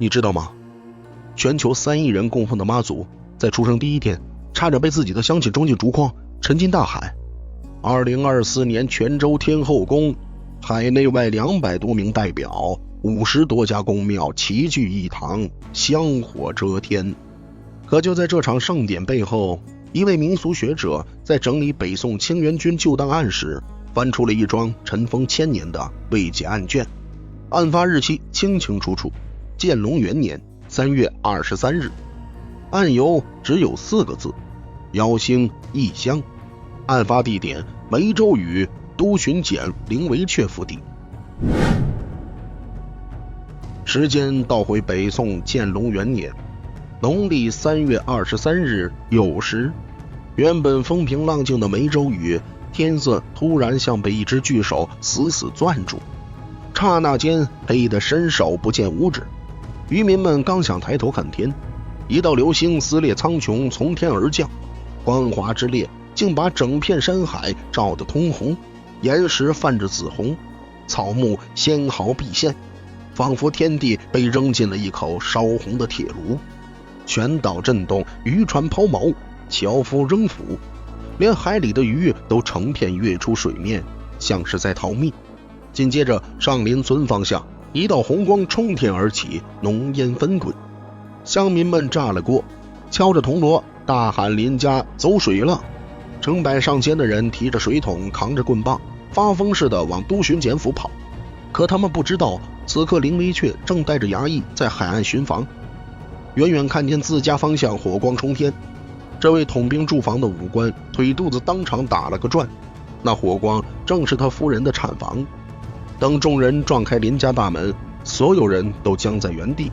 你知道吗？全球3亿人供奉的妈祖，在出生第一天，差点被自己的乡亲装进竹筐，沉进大海。2024年泉州天后宫，海内外200多名代表，50多家宫庙齐聚一堂，香火遮天。可就在这场盛典背后，一位民俗学者在整理北宋清源军旧档案时，翻出了一桩尘封1000年的未解案卷。案发日期清清楚楚，建隆元年3月23日。案由只有4个字：妖星异乡。案发地点梅州屿都巡检灵维阙府邸。时间倒回北宋建隆元年农历3月23日酉时，原本风平浪静的梅州屿，天色突然像被一只巨手死死攥住，刹那间黑得伸手不见五指。渔民们刚想抬头看天，一道流星撕裂苍穹，从天而降，光华之烈竟把整片山海照得通红，岩石泛着紫红，草木纤毫毕现，仿佛天地被扔进了一口烧红的铁炉。全岛震动，渔船抛锚，樵夫扔斧，连海里的鱼都成片跃出水面，像是在逃命。紧接着上林村方向，一道红光冲天而起，浓烟纷滚，乡民们炸了锅，敲着铜锣大喊林家走水了。成百上千的人提着水桶，扛着棍棒，发疯似的往都巡检府跑。可他们不知道，此刻林维阙正带着衙役在海岸巡防。远远看见自家方向火光冲天，这位统兵驻防的武官腿肚子当场打了个转，那火光正是他夫人的产房。等众人撞开林家大门，所有人都僵在原地，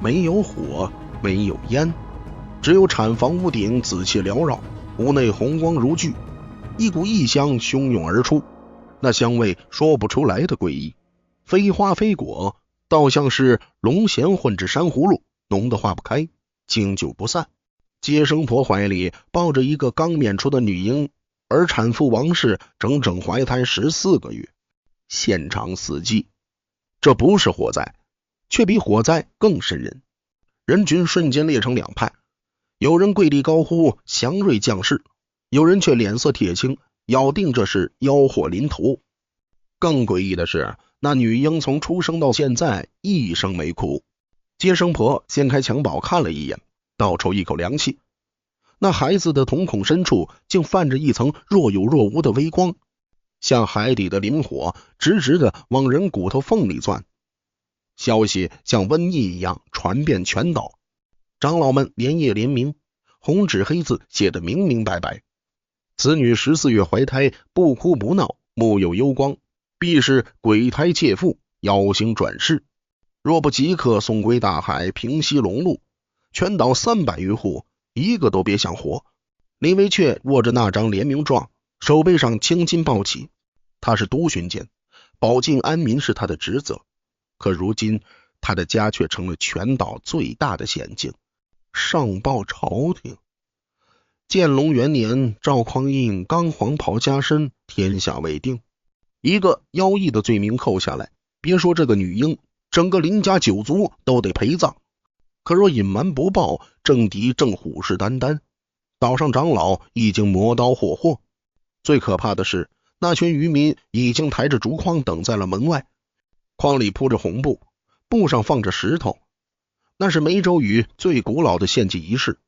没有火，没有烟，只有产房屋顶紫气缭绕，屋内红光如炬，一股异香汹涌而出，那香味说不出来的诡异，非花非果，倒像是龙涎混制山葫芦，浓得化不开，经久不散。接生婆怀里抱着一个刚娩出的女婴，而产妇王氏整整怀胎14个月，现场死寂。这不是火灾，却比火灾更瘆人。人群瞬间裂成两派，有人跪地高呼祥瑞将士，有人却脸色铁青，咬定这是妖祸临头。更诡异的是，那女婴从出生到现在一声没哭。接生婆掀开襁褓看了一眼，倒抽一口凉气，那孩子的瞳孔深处竟泛着一层若有若无的微光，像海底的磷火，直直的往人骨头缝里钻。消息像瘟疫一样传遍全岛，长老们连夜联名，红纸黑字写得明明白白：此女14月怀胎，不哭不闹，目有幽光，必是鬼胎妾妇，妖星转世，若不即刻送归大海，平息龙路，全岛300余户一个都别想活。林维阙握着那张联名状，手背上青筋暴起。他是都巡检，保境安民是他的职责，可如今他的家却成了全岛最大的险境。上报朝廷，建隆元年，赵匡胤刚黄袍加身，天下未定，一个妖异的罪名扣下来，别说这个女婴，整个林家9族都得陪葬。可若隐瞒不报，政敌正虎视眈眈，岛上长老已经磨刀霍霍。最可怕的是，那群渔民已经抬着竹筐等在了门外，筐里铺着红布，布上放着石头，那是梅州屿最古老的献祭仪式，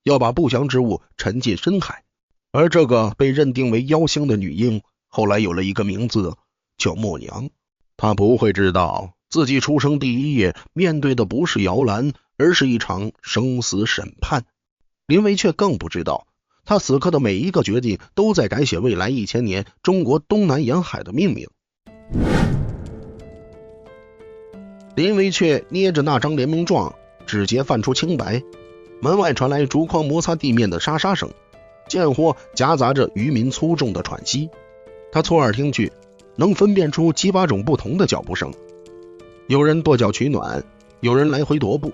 要把不祥之物沉进深海。而这个被认定为妖星的女婴，后来有了一个名字，叫默娘。她不会知道自己出生第一夜面对的不是摇篮，而是一场生死审判。林维阙更不知道，他此刻的每一个决定都在改写未来1000年中国东南沿海的命名。林维阙捏着那张联名状，指节泛出青白，门外传来竹筐摩擦地面的沙沙声，间或夹杂着渔民粗重的喘息。他侧耳听去，能分辨出7、8种不同的脚步声，有人跺脚取暖，有人来回踱步，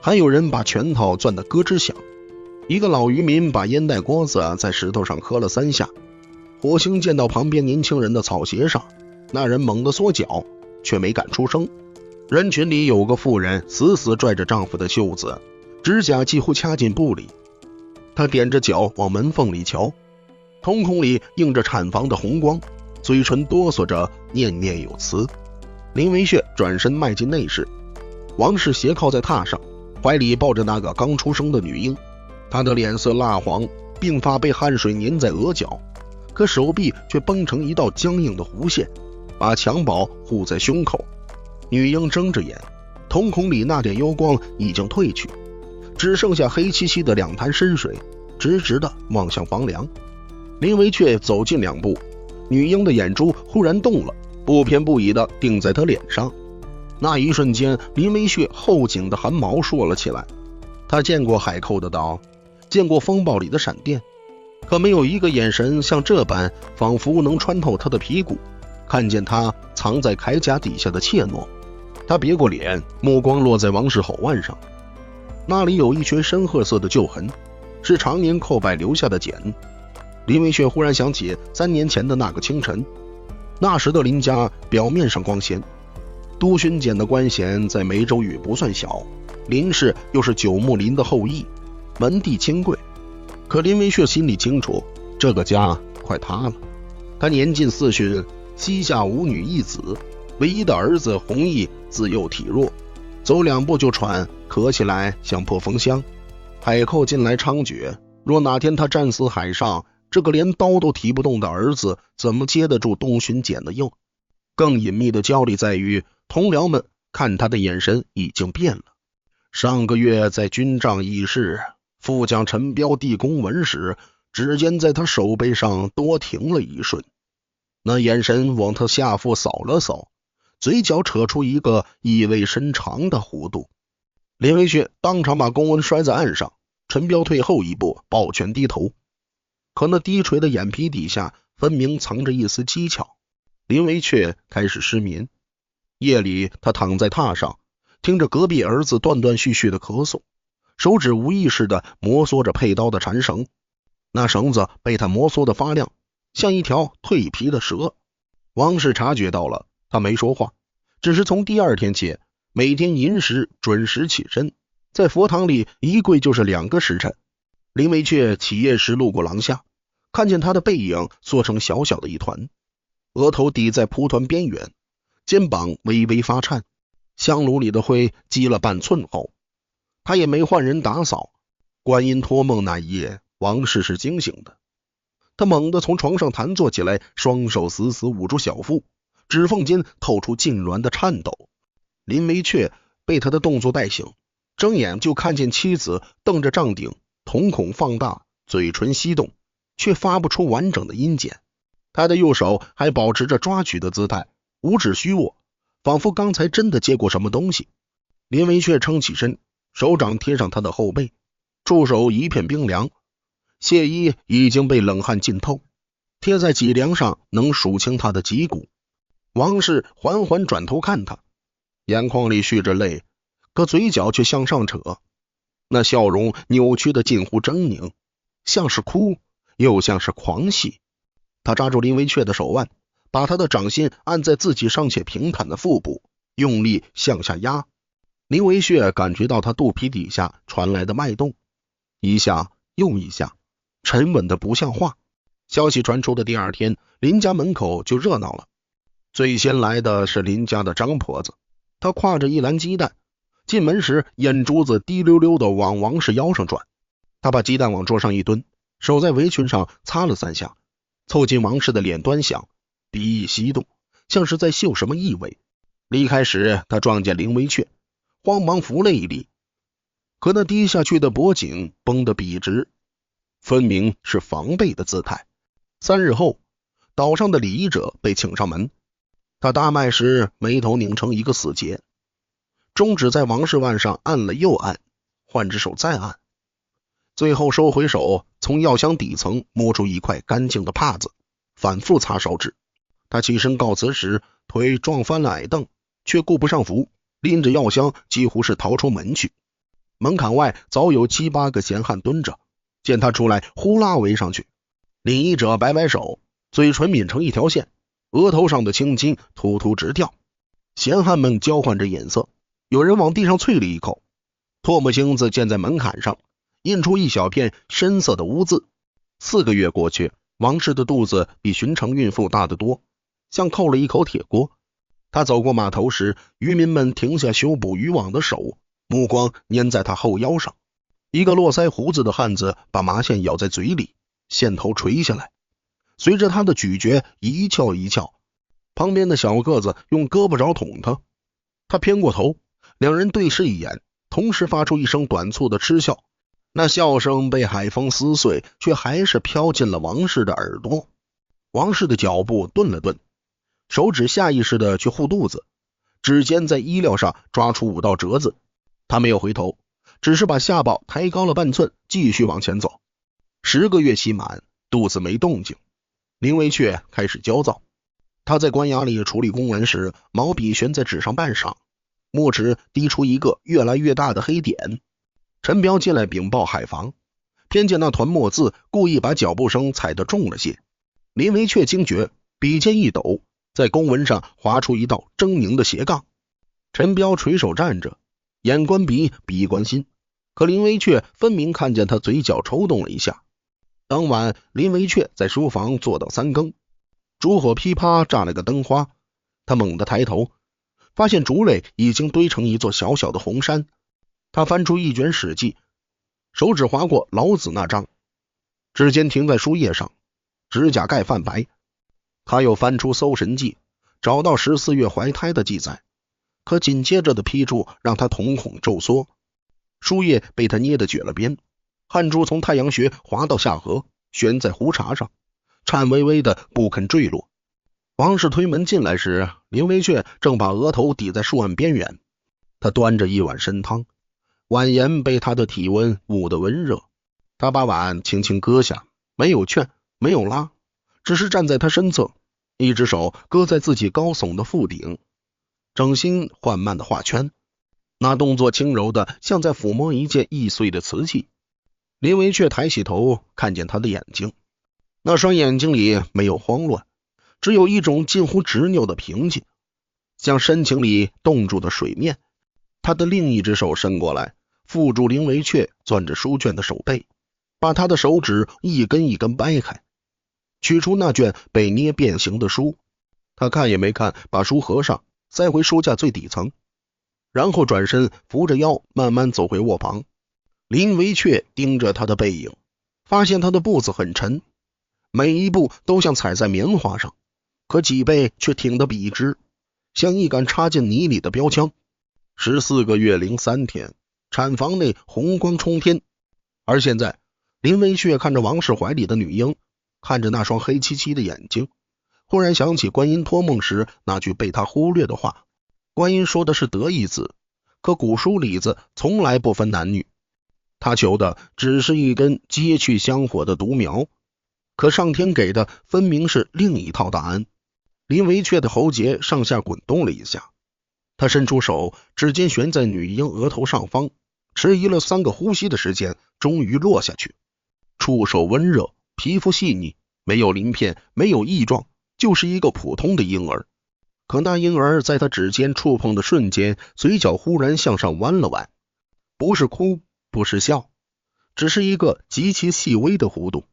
还有人把拳头攥得咯吱响。一个老渔民把烟袋锅子在石头上磕了3下，火星溅到旁边年轻人的草鞋上，那人猛地缩脚，却没敢出声。人群里有个妇人死死拽着丈夫的袖子，指甲几乎掐进布里。她踮着脚往门缝里瞧，瞳孔里映着产房的红光，嘴唇哆嗦着念念有词。林维血转身迈进内室，王氏斜靠在榻上，怀里抱着那个刚出生的女婴。她的脸色蜡黄，鬓发被汗水粘在额角，可手臂却绷成一道僵硬的弧线，把襁褓护在胸口。女婴睁着眼，瞳孔里那点幽光已经褪去，只剩下黑漆漆的两滩深水，直直地望向房梁。林维却走近2步，女婴的眼珠忽然动了，不偏不倚地定在他脸上。那一瞬间，林维血后颈的汗毛竖了起来。他见过海寇的刀，见过风暴里的闪电，可没有一个眼神像这般，仿佛能穿透他的皮骨，看见他藏在铠甲底下的怯懦。他别过脸，目光落在王氏手腕上，那里有一群深褐色的旧痕，是常年叩拜留下的茧。林维血忽然想起3年前的那个清晨，那时的林家表面上光鲜，都巡检的官衔在梅州域不算小，林氏又是九牧林的后裔，门第清贵。可林维血心里清楚，这个家快塌了。他年近40，膝下无女一子，唯一的儿子弘毅自幼体弱，走2步就喘，咳起来像破风箱。海寇近来猖獗，若哪天他战死海上，这个连刀都提不动的儿子怎么接得住东巡检的硬？更隐秘的焦虑在于，同僚们看他的眼神已经变了。上个月在军帐议事，副将陈彪递公文时，指尖在他手背上多停了一瞬，那眼神往他下腹扫了扫，嘴角扯出一个意味深长的弧度。林维血当场把公文摔在岸上，陈彪退后一步，抱拳低头。可那低垂的眼皮底下分明藏着一丝讥诮。林维却开始失眠。夜里他躺在榻上，听着隔壁儿子断断续续的咳嗽，手指无意识地摩挲着佩刀的缠绳，那绳子被他摩挲得发亮，像一条蜕皮的蛇。王氏察觉到了，他没说话，只是从第2天起，每天寅时准时起身，在佛堂里一跪就是2个时辰。林维却起夜时路过廊下，看见他的背影缩成小小的一团，额头抵在蒲团边缘，肩膀微微发颤，香炉里的灰积了半寸厚。他也没换人打扫。观音托梦那一夜，王氏是惊醒的。他猛地从床上弹坐起来，双手死死捂住小腹，指缝间透出痉挛的颤抖。林维却被他的动作带醒，睁眼就看见妻子瞪着帐顶，瞳孔放大，嘴唇翕动，却发不出完整的音节。他的右手还保持着抓取的姿态，五指虚握，仿佛刚才真的接过什么东西。林维却撑起身，手掌贴上他的后背，触手一片冰凉，亵衣已经被冷汗浸透，贴在脊梁上能数清他的脊骨。王氏缓缓转头看他，眼眶里蓄着泪，可嘴角却向上扯，那笑容扭曲的近乎狰狞，像是哭又像是狂喜。他抓住林维却的手腕，把他的掌心按在自己尚且平坦的腹部，用力向下压。林维却感觉到他肚皮底下传来的脉动，一下又一下，沉稳的不像话。消息传出的第2天，林家门口就热闹了。最先来的是林家的张婆子，她挎着一篮鸡蛋，进门时眼珠子滴溜溜的往王氏腰上转。她把鸡蛋往桌上一蹲，手在围裙上擦了3下，凑近王氏的脸端详，鼻翼翕动，像是在嗅什么异味。离开时，她撞见林维却，慌忙扶了一礼，可那低下去的脖颈绷得笔直，分明是防备的姿态。3日后，岛上的礼仪者被请上门，他大脉时眉头拧成一个死结，中指在王氏腕上按了又按，换只手再按，最后收回手，从药箱底层摸出一块干净的帕子，反复擦手指。他起身告辞时，腿撞翻了矮凳，却顾不上扶，拎着药箱几乎是逃出门去。门槛外早有7、8个闲汉蹲着，见他出来呼啦围上去。礼仪者摆摆手，嘴唇抿成一条线，额头上的青筋突突直跳。闲汉们交换着眼色，有人往地上啐了一口。唾沫星子溅在门槛上，印出一小片深色的污渍。4个月过去，王氏的肚子比寻常孕妇大得多，像扣了一口铁锅。他走过码头时，渔民们停下修补渔网的手，目光粘在他后腰上。一个络腮胡子的汉子把麻线咬在嘴里，线头垂下来，随着他的咀嚼一翘一翘。旁边的小个子用胳膊肘捅他，他偏过头，两人对视一眼，同时发出一声短促的嗤笑。那笑声被海风撕碎，却还是飘进了王氏的耳朵。王氏的脚步顿了顿，手指下意识地去护肚子，指尖在衣料上抓出5道折子。他没有回头，只是把下巴抬高了半寸，继续往前走。10个月期满，肚子没动静，林维却开始焦躁。他在官衙里处理公文时，毛笔悬在纸上半晌，墨池滴出一个越来越大的黑点。陈彪进来禀报海防，偏见那团墨字故意把脚步声踩得重了些。林维却惊觉，笔尖一抖，在公文上划出一道狰狞的斜杠。陈彪垂手站着，眼观鼻，鼻观心，可林维却分明看见他嘴角抽动了一下。当晚，林维却在书房坐到3更，烛火噼啪炸了个灯花。他猛地抬头，发现竹垒已经堆成一座小小的红山。他翻出一卷史记，手指划过老子那章，指尖停在书页上，指甲盖泛白。他又翻出搜神记，找到14月怀胎的记载，可紧接着的批注让他瞳孔骤缩。书页被他捏得撅了边，汗珠从太阳穴滑到下颌，悬在胡茬上，颤巍巍的不肯坠落。王氏推门进来时，林维却正把额头抵在书案边缘。他端着一碗参汤，碗沿被他的体温捂得温热。他把碗轻轻搁下，没有劝，没有拉，只是站在他身侧，一只手搁在自己高耸的腹顶，掌心缓慢的画圈，那动作轻柔的像在抚摸一件易碎的瓷器。林维却抬起头，看见他的眼睛，那双眼睛里没有慌乱，只有一种近乎执拗的平静，像深情里冻住的水面。他的另一只手伸过来，缚住林维却攥着书卷的手背，把他的手指一根一根掰开，取出那卷被捏变形的书。他看也没看，把书合上，塞回书架最底层，然后转身扶着腰慢慢走回卧房。林维却盯着他的背影，发现他的步子很沉，每一步都像踩在棉花上，可脊背却挺得笔直，像一杆插进泥里的标枪。14个月零3天，产房内红光冲天。而现在，林维却看着王氏怀里的女婴，看着那双黑漆漆的眼睛，忽然想起观音托梦时那句被他忽略的话。观音说的是德一子，可古书里子从来不分男女，他求的只是一根接去香火的独苗，可上天给的分明是另一套答案。林维却的喉结上下滚动了一下，他伸出手，指尖悬在女婴额头上方，迟疑了3个呼吸的时间，终于落下去。触手温热，皮肤细腻，没有鳞片，没有异状，就是一个普通的婴儿。可那婴儿在他指尖触碰的瞬间，嘴角忽然向上弯了弯，不是哭，不是笑，只是一个极其细微的弧度，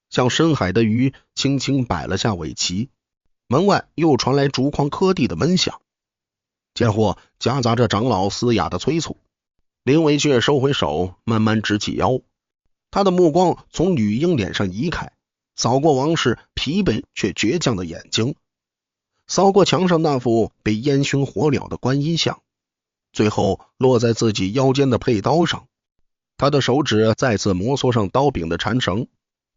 像深海的鱼轻轻摆了下尾鳍。门外又传来竹筐磕地的闷响，间或夹杂着长老嘶哑的催促。林维却收回手，慢慢直起腰，他的目光从女婴脸上移开，扫过王氏疲惫却倔强的眼睛，扫过墙上那副被烟熏火燎的观音像，最后落在自己腰间的佩刀上。他的手指再次摩挲上刀柄的缠绳，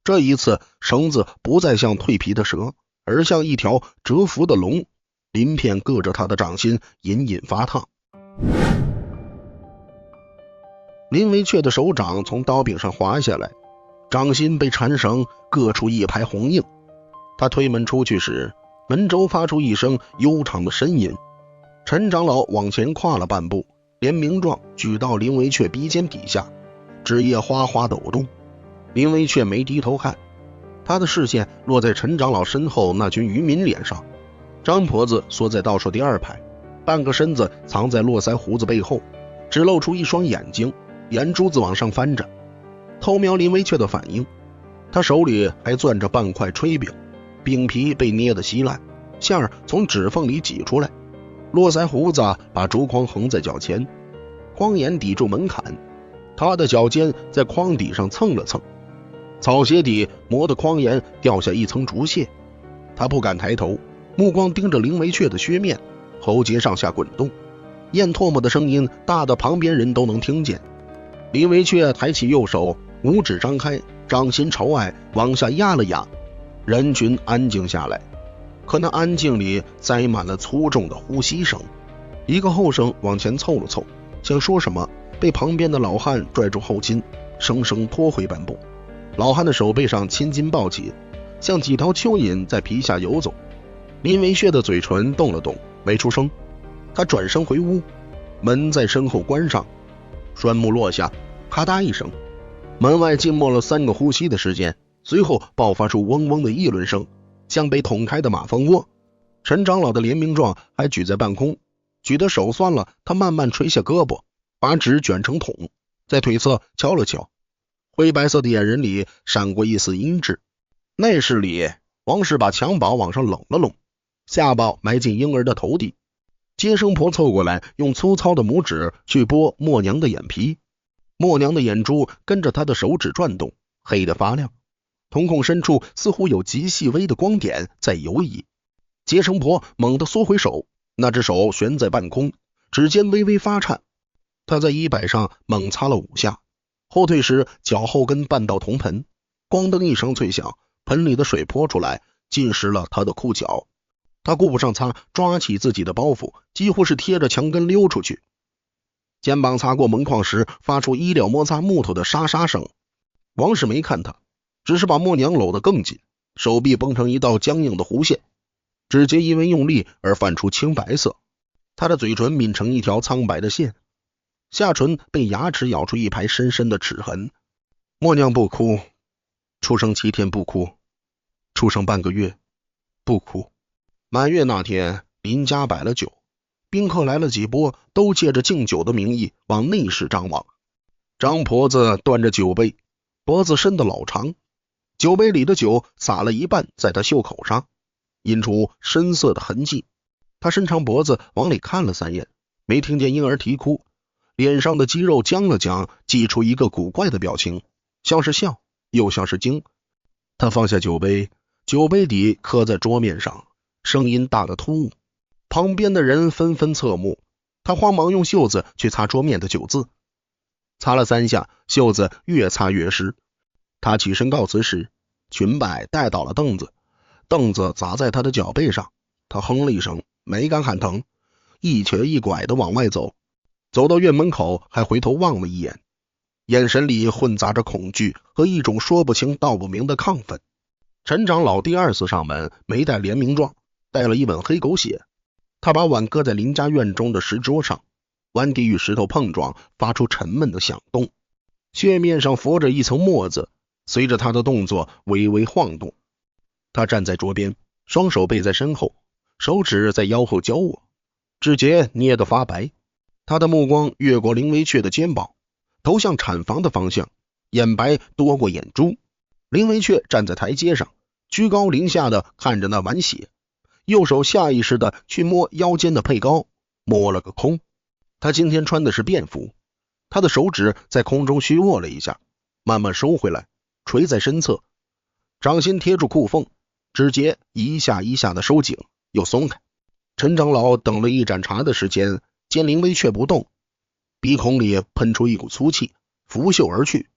这一次绳子不再像蜕皮的蛇，而像一条蛰伏的龙，鳞片硌着他的掌心，隐隐发烫。林维却的手掌从刀柄上滑下来，掌心被缠绳硌出一排红印。他推门出去时，门轴发出一声悠长的呻吟。陈长老往前跨了半步，连名状举到林维却鼻尖底下，纸页哗哗抖动。林维却没低头看，他的视线落在陈长老身后那群渔民脸上。张婆子缩在倒数第2排，半个身子藏在络腮胡子背后，只露出一双眼睛，眼珠子往上翻着，偷瞄林维雀的反应。他手里还攥着半块炊饼，饼皮被捏得稀烂，馅儿从指缝里挤出来。络腮胡子把竹筐横在脚前，筐沿抵住门槛，他的脚尖在筐底上蹭了蹭，草鞋底磨得筐沿掉下一层竹屑。他不敢抬头，目光盯着林维雀的靴面，喉结上下滚动，咽唾沫的声音大的旁边人都能听见。林维雀抬起右手，五指张开，掌心朝外往下压了压，人群安静下来。可那安静里塞满了粗重的呼吸声。一个后生往前凑了凑，想说什么，被旁边的老汉拽住后襟，生生拖回半步。老汉的手背上青筋暴起，像几条蚯蚓在皮下游走。林维雀的嘴唇动了动，没出声。他转身回屋，门在身后关上，栓木落下，咔嗒一声，门外静默了3个呼吸的时间，随后爆发出嗡嗡的议论声，像被捅开的马蜂窝。陈长老的联名状还举在半空，举得手酸了，他慢慢垂下胳膊，把纸卷成筒，在腿侧敲了敲，灰白色的眼仁里闪过一丝阴鸷。内室里，王氏把襁褓往上拢了拢，下巴埋进婴儿的头底。接生婆凑过来，用粗糙的拇指去拨默娘的眼皮，默娘的眼珠跟着她的手指转动，黑得发亮，瞳孔深处似乎有极细微的光点在游移。接生婆猛地缩回手，那只手悬在半空，指尖微微发颤。她在衣摆上猛擦了5下，后退时脚后跟绊到铜盆，咣当一声脆响，盆里的水泼出来，浸湿了她的裤脚。她顾不上擦，抓起自己的包袱，几乎是贴着墙根溜出去。肩膀擦过门框时发出衣料摩擦木头的沙沙声。王氏没看他，只是把默娘搂得更紧，手臂绷成一道僵硬的弧线，指节因为用力而泛出青白色，他的嘴唇抿成一条苍白的线，下唇被牙齿咬出一排深深的齿痕。默娘不哭，出生7天不哭，出生半个月不哭。满月那天，林家摆了酒，宾客来了几波，都借着敬酒的名义往内室张望。张婆子端着酒杯，脖子伸得老长，酒杯里的酒洒了一半在她袖口上，印出深色的痕迹。她伸长脖子往里看了3眼，没听见婴儿啼哭，脸上的肌肉僵了僵，挤出一个古怪的表情，像是笑，又像是惊。她放下酒杯，酒杯底磕在桌面上，声音大得突兀，旁边的人纷纷侧目。他慌忙用袖子去擦桌面的酒渍，擦了3下，袖子越擦越湿。他起身告辞时，裙摆带倒了凳子，凳子砸在他的脚背上。他哼了一声，没敢喊疼，一瘸一拐地往外走，走到院门口还回头望了一眼，眼神里混杂着恐惧和一种说不清道不明的亢奋。陈长老第2次上门，没带联名状，带了一碗黑狗血。他把碗搁在林家院中的石桌上，碗底与石头碰撞，发出沉闷的响动，血面上浮着一层沫子，随着他的动作微微晃动。他站在桌边，双手背在身后，手指在腰后交握，指节捏得发白。他的目光越过林维雀的肩膀，投向产房的方向，眼白多过眼珠。林维雀站在台阶上，居高临下的看着那碗血，右手下意识的去摸腰间的佩膏，摸了个空。他今天穿的是便服，他的手指在空中虚握了一下，慢慢收回来，垂在身侧，掌心贴住裤缝，指节一下一下的收紧又松开。陈长老等了一盏茶的时间，见林维雀不动，鼻孔里喷出一股粗气，拂袖而去。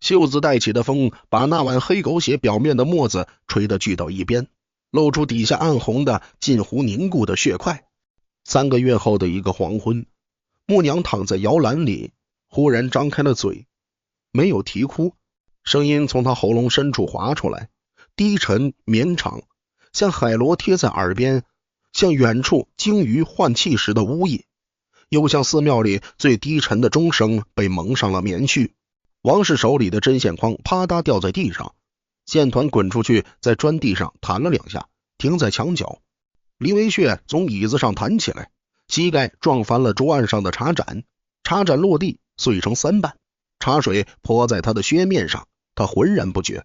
袖子带起的风把那碗黑狗血表面的沫子吹得聚到一边，露出底下暗红的近乎凝固的血块。3个月后的一个黄昏，默娘躺在摇篮里，忽然张开了嘴，没有啼哭，声音从她喉咙深处滑出来，低沉绵长，像海螺贴在耳边，像远处鲸鱼换气时的呜咽，又像寺庙里最低沉的钟声被蒙上了棉絮。王氏手里的针线筐啪嗒掉在地上，线团滚出去，在砖地上弹了2下，停在墙角。林维雀从椅子上弹起来，膝盖撞翻了桌案上的茶盏，茶盏落地碎成3瓣，茶水泼在他的靴面上，他浑然不觉。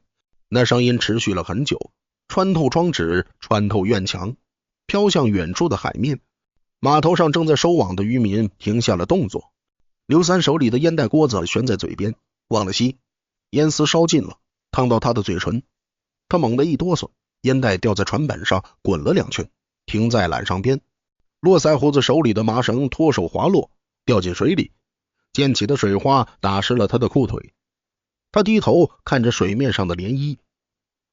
那声音持续了很久，穿透窗纸，穿透院墙，飘向远处的海面。码头上正在收网的渔民停下了动作。刘三手里的烟袋锅子悬在嘴边，忘了吸，烟丝烧尽了，烫到他的嘴唇。他猛地一哆嗦，烟袋掉在船板上滚了2圈，停在缆上边。络腮胡子手里的麻绳脱手滑落，掉进水里，溅起的水花打湿了他的裤腿。他低头看着水面上的涟漪，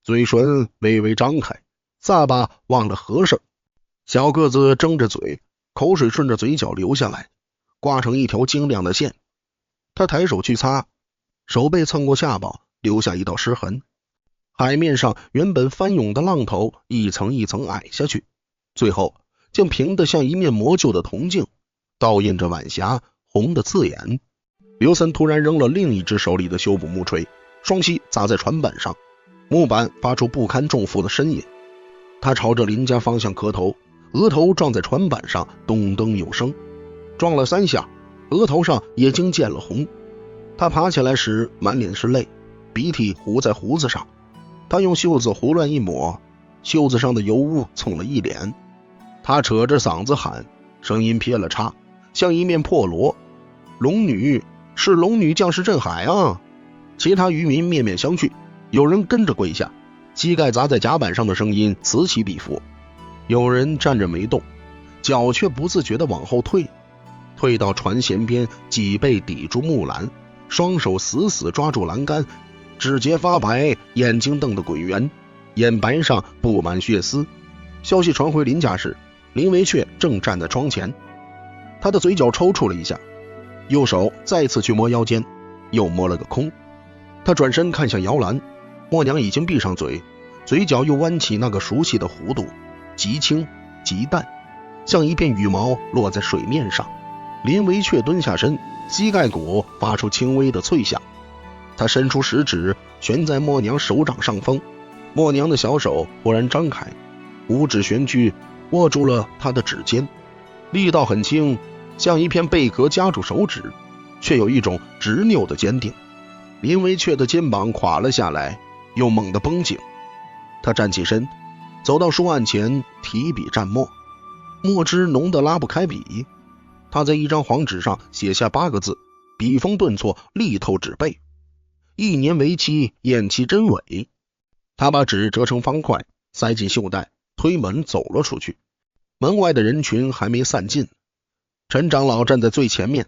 嘴唇微微张开，下巴忘了合上。小个子睁着嘴，口水顺着嘴角流下来，刮成一条晶亮的线。他抬手去擦，手背蹭过下巴，留下一道湿痕。海面上原本翻涌的浪头一层一层矮下去，最后竟平得像一面磨旧的铜镜，倒映着晚霞，红得刺眼。刘三突然扔了另一只手里的修补木锤，双膝砸在船板上，木板发出不堪重负的呻吟。他朝着林家方向磕头，额头撞在船板上，咚咚有声，撞了3下，额头上也经见了红。他爬起来时满脸是泪，鼻涕糊在胡子上。他用袖子胡乱一抹，袖子上的油污蹭了一脸。他扯着嗓子喊，声音撇了叉，像一面破锣。龙女，是龙女将士镇海啊！其他渔民面面相觑，有人跟着跪下，膝盖砸在甲板上的声音此起彼伏。有人站着没动，脚却不自觉地往后退，退到船舷边，脊背抵住木栏，双手死死抓住栏杆，指节发白，眼睛瞪得滚圆，眼白上布满血丝。消息传回林家时，林维却正站在窗前，他的嘴角抽搐了一下，右手再次去摸腰间，又摸了个空。他转身看向摇篮，默娘已经闭上嘴，嘴角又弯起那个熟悉的弧度，极轻极淡，像一片羽毛落在水面上。林维却蹲下身，膝盖骨发出轻微的脆响。他伸出食指悬在默娘手掌上方，默娘的小手忽然张开，五指悬居握住了他的指尖，力道很轻，像一片贝壳夹住手指，却有一种执拗的坚定。林维却的肩膀垮了下来，又猛地绷紧。他站起身，走到书案前，提笔蘸墨，墨汁浓得拉不开笔。他在一张黄纸上写下8个字，笔锋顿挫，力透纸背：1年为期，验其真伪。他把纸折成方块，塞进袖袋，推门走了出去。门外的人群还没散尽，陈长老站在最前面，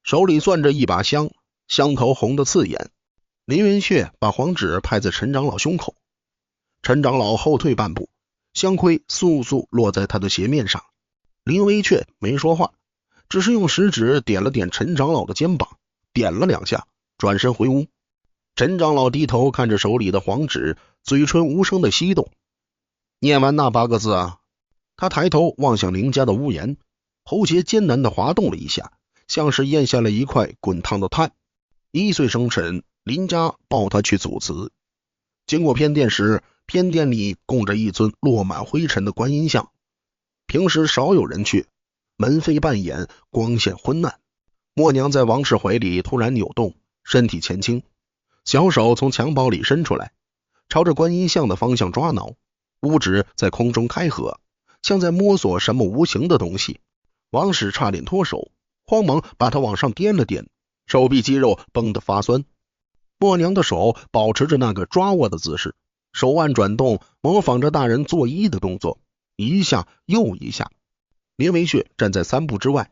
手里攥着一把香，香头红得刺眼。林文雀把黄纸拍在陈长老胸口，陈长老后退半步，香灰簌簌落在他的鞋面上。林文雀没说话，只是用食指点了点陈长老的肩膀，点了2下，转身回屋。陈长老低头看着手里的黄纸，嘴唇无声的翕动。念完那8个字啊，他抬头望向林家的屋檐，喉结艰难地滑动了一下，像是咽下了一块滚烫的炭。1岁生辰，林家抱他去祖祠。经过偏殿时，偏殿里供着一尊落满灰尘的观音像，平时少有人去，门扉半掩，光线昏暗。默娘在王氏怀里突然扭动，身体前倾，小手从襁褓里伸出来，朝着观音像的方向抓挠，五指在空中开合，像在摸索什么无形的东西。王氏差点脱手，慌忙把他往上掂了掂，手臂肌肉绷得发酸。默娘的手保持着那个抓握的姿势，手腕转动，模仿着大人作揖的动作，一下又一下。林维却站在3步之外，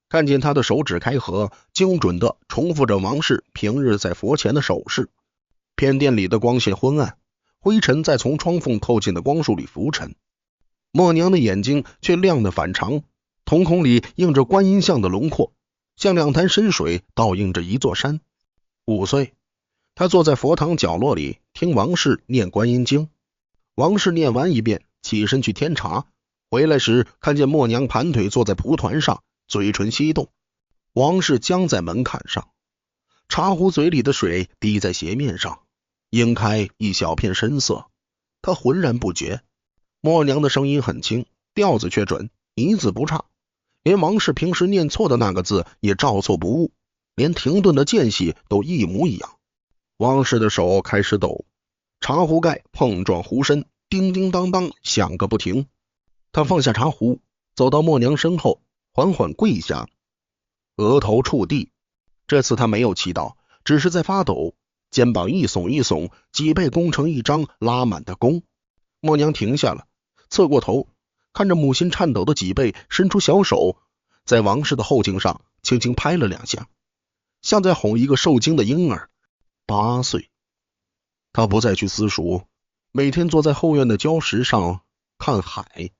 看见他的手指开合，精准地重复着王氏平日在佛前的手势。偏殿里的光线昏暗，灰尘在从窗缝透进的光束里浮沉。默娘的眼睛却亮得反常，瞳孔里映着观音像的轮廓，像2潭深水倒映着一座山。5岁，他坐在佛堂角落里听王氏念观音经。王氏念完一遍，起身去添茶，回来时看见默娘盘腿坐在蒲团上，嘴唇翕动。王氏僵在门槛上，茶壶嘴里的水滴在鞋面上，映开一小片深色。他浑然不觉。默娘的声音很轻，调子却准，一字不差。连王氏平时念错的那个字也照错不误，连停顿的间隙都一模一样。王氏的手开始抖，茶壶盖碰撞壶身，叮叮当当响个不停。他放下茶壶，走到默娘身后，缓缓跪下，额头触地。这次他没有祈祷，只是在发抖，肩膀一耸一耸，脊背弓成一张拉满的弓。默娘停下了，侧过头，看着母亲颤抖的脊背，伸出小手，在王氏的后颈上轻轻拍了2下，像在哄一个受惊的婴儿。8岁。他不再去私塾，每天坐在后院的礁石上看海。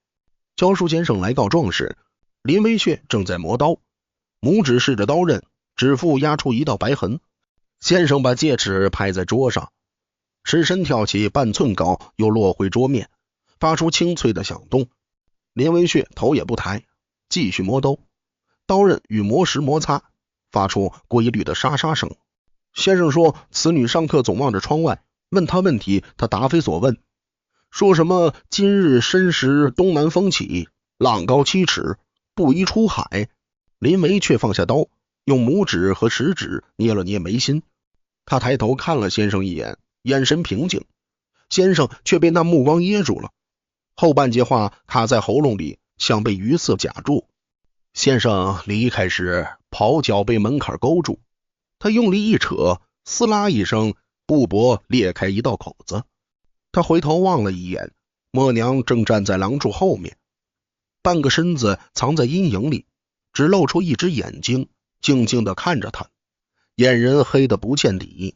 教书先生来告状时，林微血正在磨刀，拇指试着刀刃，指腹压出一道白痕。先生把戒尺拍在桌上，尺身跳起半寸高，又落回桌面，发出清脆的响动。林微血头也不抬，继续磨刀，刀刃与磨石摩擦，发出规律的沙沙声。先生说，此女上课总望着窗外，问他问题，他答非所问，说什么今日申时东南风起，浪高7尺，不宜出海。林维却放下刀，用拇指和食指捏了捏眉心。他抬头看了先生一眼，眼神平静，先生却被那目光噎住了，后半截话卡在喉咙里，像被鱼刺夹住。先生离开时，袍脚被门槛勾住，他用力一扯，撕拉一声，布帛裂开一道口子。他回头望了一眼，默娘正站在廊柱后面，半个身子藏在阴影里，只露出一只眼睛，静静地看着他，眼人黑得不见底。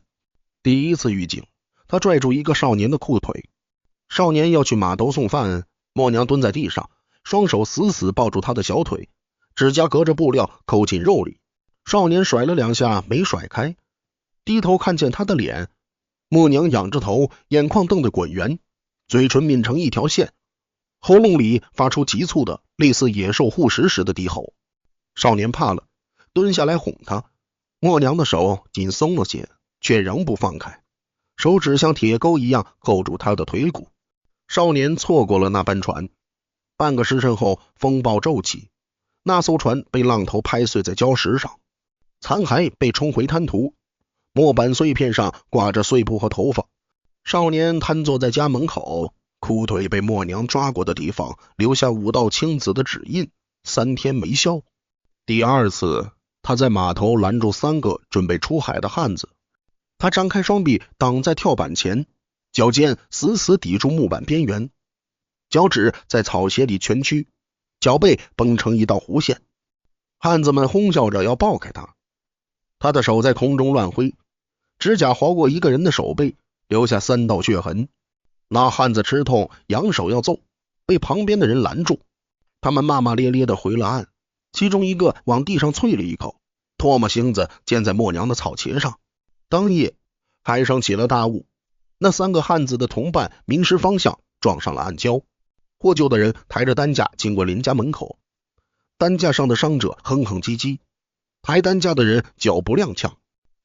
第一次预警，他拽住一个少年的裤腿，少年要去码头送饭，默娘蹲在地上，双手死死抱住他的小腿，指甲隔着布料抠进肉里。少年甩了2下没甩开，低头看见他的脸，默娘仰着头，眼眶瞪得滚圆，嘴唇抿成一条线，喉咙里发出急促的类似野兽护食时的低吼。少年怕了，蹲下来哄他，默娘的手紧松了些，却仍不放开，手指像铁钩一样扣住他的腿骨。少年错过了那班船。半个时辰后，风暴骤起，那艘船被浪头拍碎在礁石上，残骸被冲回滩涂，木板碎片上挂着碎布和头发。少年瘫坐在家门口，裤腿被默娘抓过的地方留下5道青紫的指印，3天没消。第2次，他在码头拦住3个准备出海的汉子，他张开双臂挡在跳板前，脚尖死死抵住木板边缘，脚趾在草鞋里蜷曲，脚背绷成一道弧线。汉子们哄笑着要抱开他，他的手在空中乱挥，指甲划过一个人的手背，留下3道血痕。那汉子吃痛，扬手要揍，被旁边的人拦住，他们骂骂咧咧地回了岸。其中一个往地上啐了一口，唾沫星子溅在默娘的草茄上。当夜海上起了大雾，那3个汉子的同伴迷失方向，撞上了暗礁。获救的人抬着担架经过林家门口，担架上的伤者哼哼唧唧，抬担架的人脚不踉跄，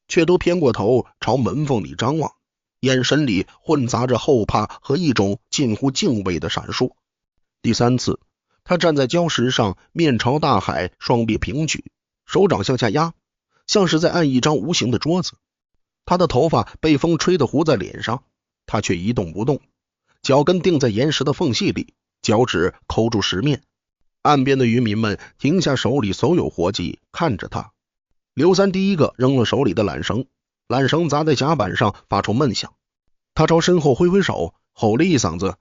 却都偏过头朝门缝里张望，眼神里混杂着后怕和一种近乎敬畏的闪烁。第3次，他站在礁石上，面朝大海，双臂平举，手掌向下压，像是在按一张无形的桌子。他的头发被风吹得糊在脸上，他却一动不动，脚跟定在岩石的缝隙里，脚趾抠住石面。岸边的渔民们停下手里所有活计，看着他。刘三第一个扔了手里的缆绳，缆绳砸在甲板上，发出闷响。他朝身后挥挥手，吼了一嗓子：“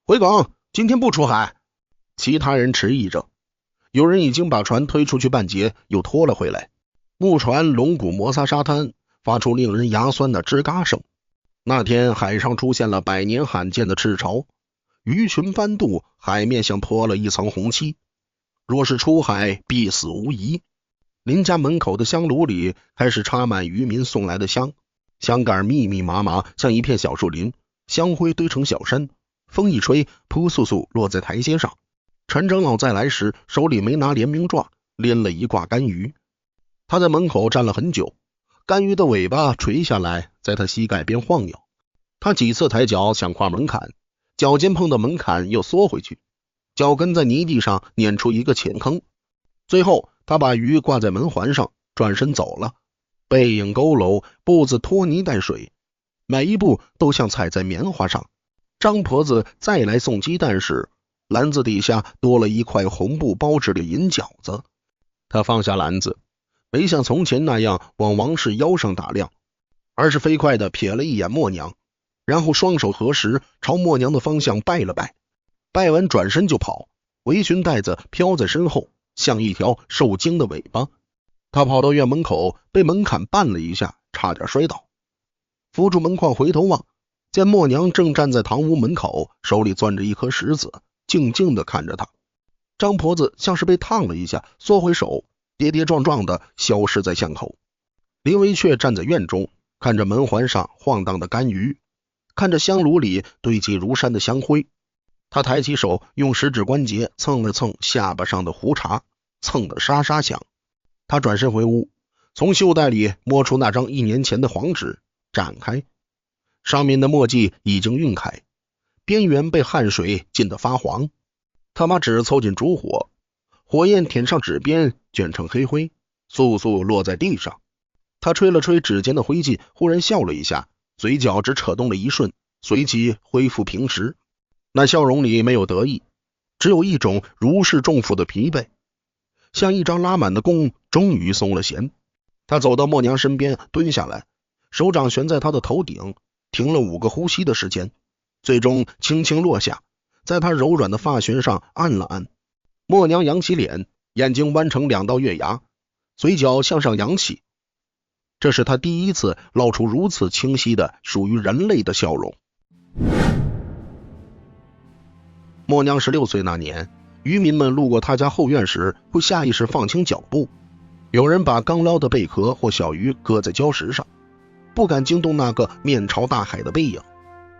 回港，今天不出海。”其他人迟疑着，有人已经把船推出去半截，又拖了回来。木船龙骨摩擦沙滩，发出令人牙酸的吱嘎声。那天海上出现了100年罕见的赤潮，鱼群翻肚，海面像泼了一层红漆。若是出海，必死无疑。林家门口的香炉里开始插满渔民送来的香，香杆密密麻麻，像一片小树林，香灰堆成小山，风一吹，扑簌簌落在台阶上。陈长老再来时，手里没拿联名状，拎了一挂干鱼。他在门口站了很久，干鱼的尾巴垂下来，在他膝盖边晃悠。他几次抬脚想跨门槛，脚尖碰到门槛又缩回去，脚跟在泥地上碾出一个浅坑。最后他把鱼挂在门环上，转身走了，背影佝偻，步子拖泥带水，每一步都像踩在棉花上。张婆子再来送鸡蛋时，篮子底下多了一块红布包着的银饺子。他放下篮子，没像从前那样往王氏腰上打量，而是飞快地瞥了一眼默娘，然后双手合十，朝默娘的方向拜了拜。拜完转身就跑，围裙带子飘在身后，像一条受惊的尾巴。他跑到院门口，被门槛绊了一下，差点摔倒。扶住门框回头望，见默娘正站在堂屋门口，手里攥着一颗石子，静静地看着他。张婆子像是被烫了一下，缩回手，跌跌撞撞地消失在巷口。林维却站在院中，看着门环上晃荡的干鱼，看着香炉里堆积如山的香灰。他抬起手，用食指关节蹭了蹭下巴上的胡茬，蹭得沙沙响。他转身回屋，从袖袋里摸出那张1年前的黄纸，展开，上面的墨迹已经晕开，边缘被汗水浸得发黄。他把纸凑近烛火，火焰舔上纸边，卷成黑灰，簌簌落在地上。他吹了吹指尖的灰烬，忽然笑了一下，嘴角只扯动了一瞬，随即恢复平时。那笑容里没有得意，只有一种如释重负的疲惫，像一张拉满的弓终于松了弦。他走到默娘身边，蹲下来，手掌悬在她的头顶，停了5个呼吸的时间，最终轻轻落下，在她柔软的发旋上按了按。默娘扬起脸，眼睛弯成2道月牙，嘴角向上扬起，这是她第一次露出如此清晰的属于人类的笑容。默娘16岁那年，渔民们路过他家后院时，会下意识放轻脚步，有人把刚捞的贝壳或小鱼搁在礁石上，不敢惊动那个面朝大海的背影。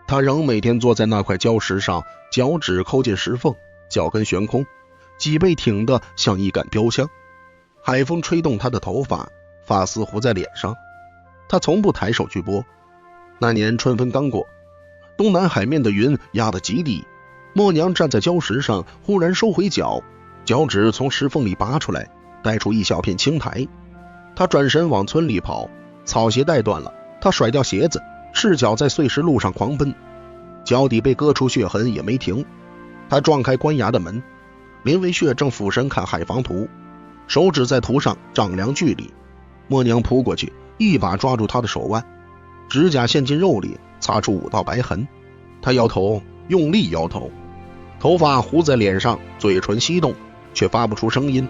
他仍每天坐在那块礁石上，脚趾抠进石缝，脚跟悬空，脊背挺得像一杆标枪。海风吹动他的头发，发丝糊在脸上，他从不抬手去拨。那年春分刚过，东南海面的云压得极低，默娘站在礁石上，忽然收回脚，脚趾从石缝里拔出来，带出一小片青苔。他转身往村里跑，草鞋带断了，他甩掉鞋子，赤脚在碎石路上狂奔，脚底被割出血痕也没停。他撞开官衙的门，林维血正俯身看海防图，手指在图上丈量距离。默娘扑过去，一把抓住他的手腕，指甲陷进肉里，擦出5道白痕。他摇头，用力摇头，头发糊在脸上，嘴唇翕动，却发不出声音。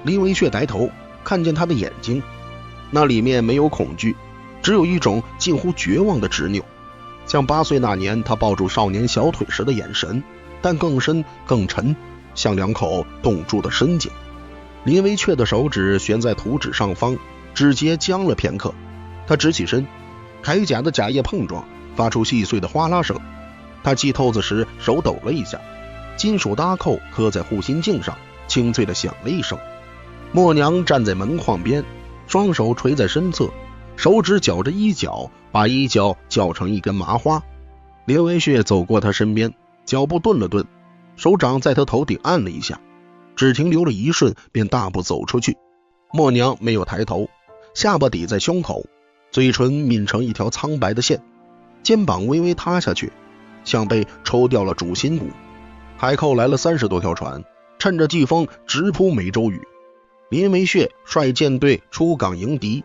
林维却抬头，看见他的眼睛，那里面没有恐惧，只有一种近乎绝望的执拗，像8岁那年他抱住少年小腿时的眼神，但更深更沉，像2口冻住的深井。林维却的手指悬在图纸上方，指节僵了片刻。他直起身，铠甲的甲叶碰撞，发出细碎的哗啦声。他系透子时手抖了一下，金属搭扣磕在护心镜上，清脆地响了一声。默娘站在门框边，双手垂在身侧，手指绞着衣角，把衣角绞成一根麻花。林维血走过他身边，脚步顿了顿，手掌在他头顶按了一下，只停留了一瞬，便大步走出去。默娘没有抬头，下巴抵在胸口，嘴唇抿成一条苍白的线，肩膀微微塌下去，像被抽掉了主心骨。海寇来了30多条船，趁着季风直扑梅州屿。林维血率舰队出港迎敌，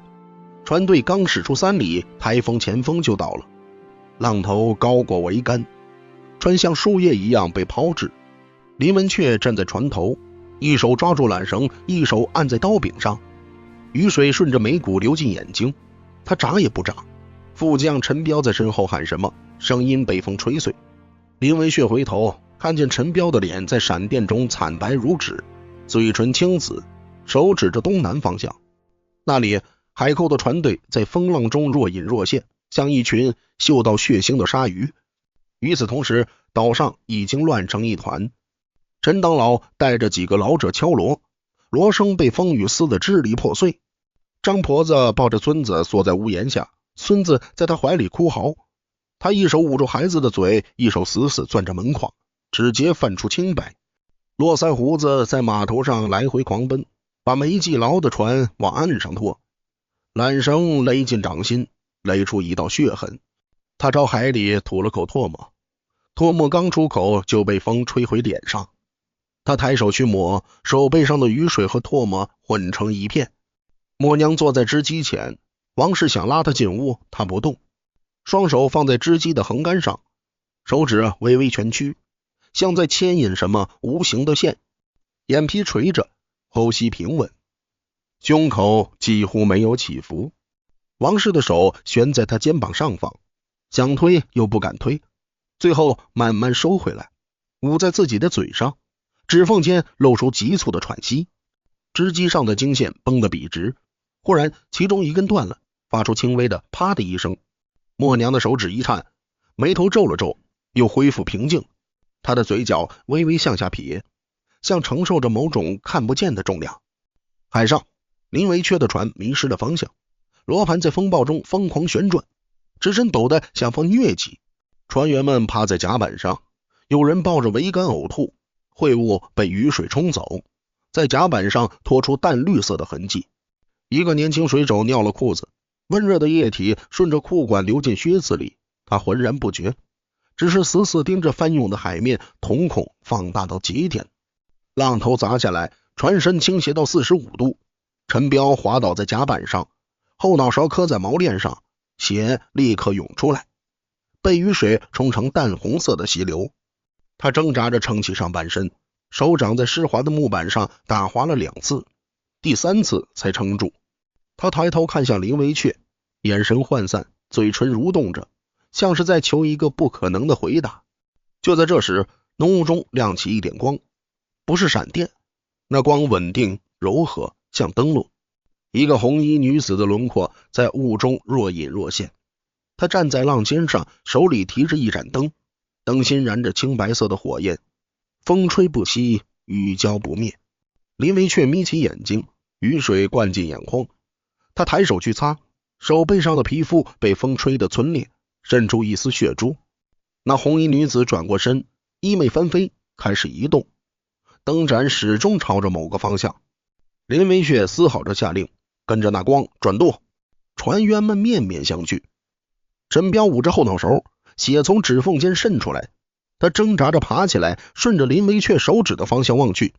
船队刚驶出3里，台风前锋就到了，浪头高过桅杆，船像树叶一样被抛掷。林文雀站在船头，一手抓住缆绳，一手按在刀柄上，雨水顺着眉骨流进眼睛，他眨也不眨。副将陈彪在身后喊什么，声音被风吹碎。林文血回头，看见陈彪的脸在闪电中惨白如纸，嘴唇青紫，手指着东南方向。那里海寇的船队在风浪中若隐若现，像一群嗅到血腥的鲨鱼。与此同时，岛上已经乱成一团。陈当老带着几个老者敲锣，锣声被风雨撕得支离破碎。张婆子抱着孙子缩在屋檐下，孙子在他怀里哭嚎，他一手捂住孩子的嘴，一手死死攥着门框，指节泛出青白。络腮胡子在码头上来回狂奔，把没系牢的船往岸上拖。缆绳勒进掌心，勒出一道血痕。他朝海里吐了口唾沫，唾沫刚出口就被风吹回脸上。他抬手去抹，手背上的雨水和唾沫混成一片。默娘坐在织机前，王氏想拉他进屋，他不动，双手放在织机的横杆上，手指微微蜷曲，像在牵引什么无形的线。眼皮垂着，呼吸平稳，胸口几乎没有起伏。王氏的手悬在他肩膀上方，想推又不敢推，最后慢慢收回来，捂在自己的嘴上，指缝间露出急促的喘息。织机上的经线绷得笔直，忽然其中一根断了，发出轻微的啪的一声。默娘的手指一颤，眉头皱了皱，又恢复平静。她的嘴角微微向下撇，像承受着某种看不见的重量。海上，林维缺的船迷失了方向，罗盘在风暴中疯狂旋转，只身抖得像放疟疾。船员们趴在甲板上，有人抱着桅杆呕吐，秽物被雨水冲走，在甲板上拖出淡绿色的痕迹。一个年轻水手尿了裤子，温热的液体顺着裤管流进靴子里，他浑然不觉，只是死死盯着翻涌的海面，瞳孔放大到极点。浪头砸下来，船身倾斜到45度，陈彪滑倒在甲板上，后脑勺磕在锚链上，血立刻涌出来，被雨水冲成淡红色的溪流。他挣扎着撑起上半身，手掌在湿滑的木板上打滑了2次，第3次才撑住。他抬头看向林维阙，眼神涣散，嘴唇蠕动着，像是在求一个不可能的回答。就在这时，浓雾中亮起一点光，不是闪电，那光稳定柔和，像灯笼。一个红衣女子的轮廓在雾中若隐若现。她站在浪尖上，手里提着一盏灯，灯芯燃着青白色的火焰，风吹不息，雨浇不灭。林维阙眯起眼睛，雨水灌进眼眶，他抬手去擦，手背上的皮肤被风吹得皴裂，渗出一丝血珠。那红衣女子转过身，衣袂翻飞，开始移动，灯盏始终朝着某个方向。林维阙嘶吼着下令，跟着那光转舵。船员们面面相觑。陈彪捂着后脑勺，血从指缝间渗出来，他挣扎着爬起来，顺着林维阙手指的方向望去。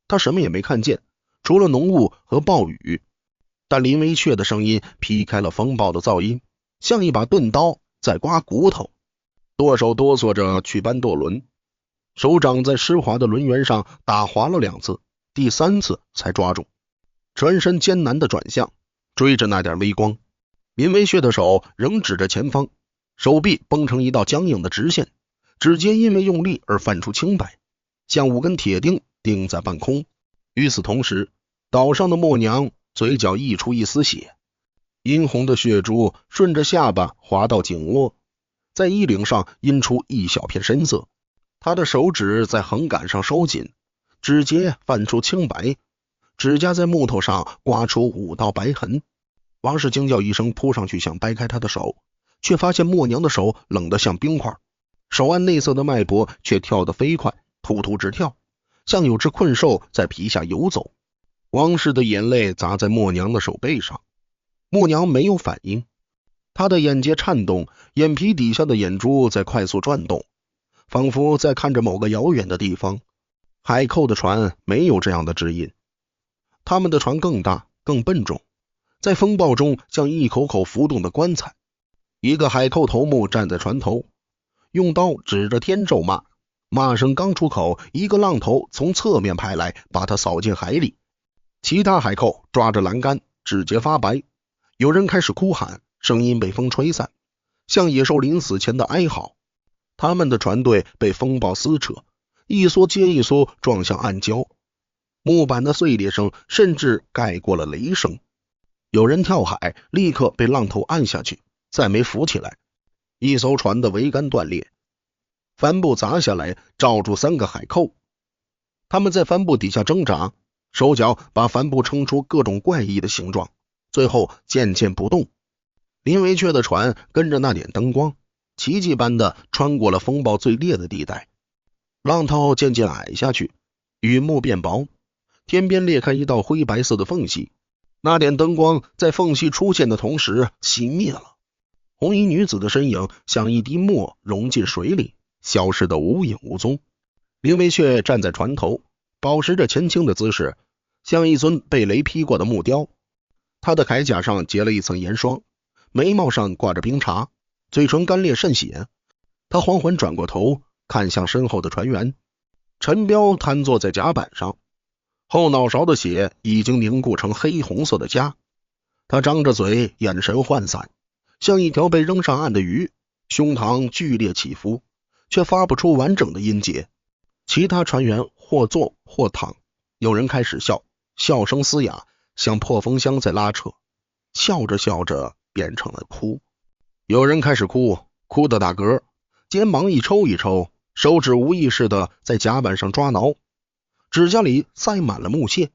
他什么也没看见，除了浓雾和暴雨。但林维阙的声音劈开了风暴的噪音，像一把钝刀在刮骨头。舵手哆嗦着去搬舵轮，手掌在湿滑的轮缘上打滑了2次，第3次才抓住。船身艰难地转向，追着那点微光。林维阙的手仍指着前方，手臂绷成一道僵硬的直线，指尖因为用力而泛出青白，像5根铁钉钉在半空。与此同时，岛上的默娘嘴角溢出一丝血，殷红的血珠顺着下巴滑到颈窝，在衣领上阴出一小片深色。他的手指在横杆上收紧，指节泛出青白，指甲在木头上刮出5道白痕。王氏惊叫一声，扑上去想掰开他的手，却发现默娘的手冷得像冰块，手腕内侧的脉搏却跳得飞快，突突直跳，像有只困兽在皮下游走。王氏的眼泪砸在默娘的手背上，默娘没有反应，她的眼睫颤动，眼皮底下的眼珠在快速转动，仿佛在看着某个遥远的地方。海寇的船没有这样的指引，他们的船更大更笨重，在风暴中像一口口浮动的棺材。一个海寇头目站在船头，用刀指着天咒骂，骂声刚出口，一个浪头从侧面拍来，把他扫进海里。其他海寇抓着栏杆，指节发白，有人开始哭喊，声音被风吹散，像野兽临死前的哀嚎。他们的船队被风暴撕扯，一艘接一艘撞向暗礁，木板的碎裂声甚至盖过了雷声。有人跳海，立刻被浪头按下去，再没浮起来。一艘船的桅杆断裂，帆布砸下来，罩住3个海寇。他们在帆布底下挣扎，手脚把帆布撑出各种怪异的形状，最后渐渐不动。林维阙的船跟着那点灯光，奇迹般的穿过了风暴最烈的地带。浪涛渐渐矮下去，雨幕变薄，天边裂开一道灰白色的缝隙，那点灯光在缝隙出现的同时熄灭了。红衣女子的身影像一滴墨融进水里，消失得无影无踪。林维却站在船头，保持着前倾的姿势，像一尊被雷劈过的木雕。他的铠甲上结了一层盐霜，眉毛上挂着冰碴，嘴唇干裂渗血。他缓缓转过头，看向身后的船员。陈彪瘫坐在甲板上，后脑勺的血已经凝固成黑红色的痂。他张着嘴，眼神涣散，像一条被扔上岸的鱼，胸膛剧烈起伏，却发不出完整的音节。其他船员或坐或躺，有人开始笑，笑声嘶哑，像破风箱在拉扯，笑着笑着变成了哭。有人开始哭，哭得打嗝，肩膀一抽一抽，手指无意识地在甲板上抓挠，指甲里塞满了木屑。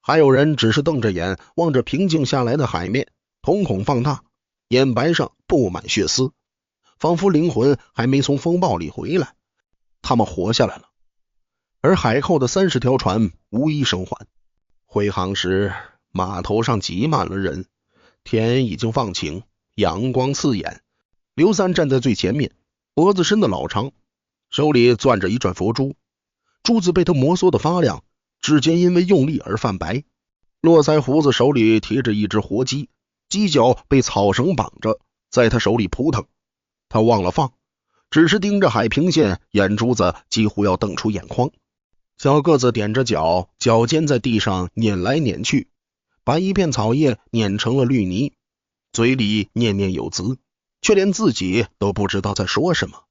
还有人只是瞪着眼望着平静下来的海面，瞳孔放大，眼白上布满血丝，仿佛灵魂还没从风暴里回来。他们活下来了，而海后的30条船无一生还。回航时，码头上挤满了人，天已经放晴，阳光刺眼。刘三站在最前面，脖子伸得老长，手里攥着一串佛珠，珠子被他摩挲得发亮，指尖因为用力而泛白。络腮胡子手里提着一只活鸡，鸡脚被草绳绑着，在他手里扑腾。他忘了放，只是盯着海平线，眼珠子几乎要瞪出眼眶。小个子踮着脚，脚尖在地上碾来碾去，把一片草叶碾成了绿泥，嘴里念念有词，却连自己都不知道在说什么。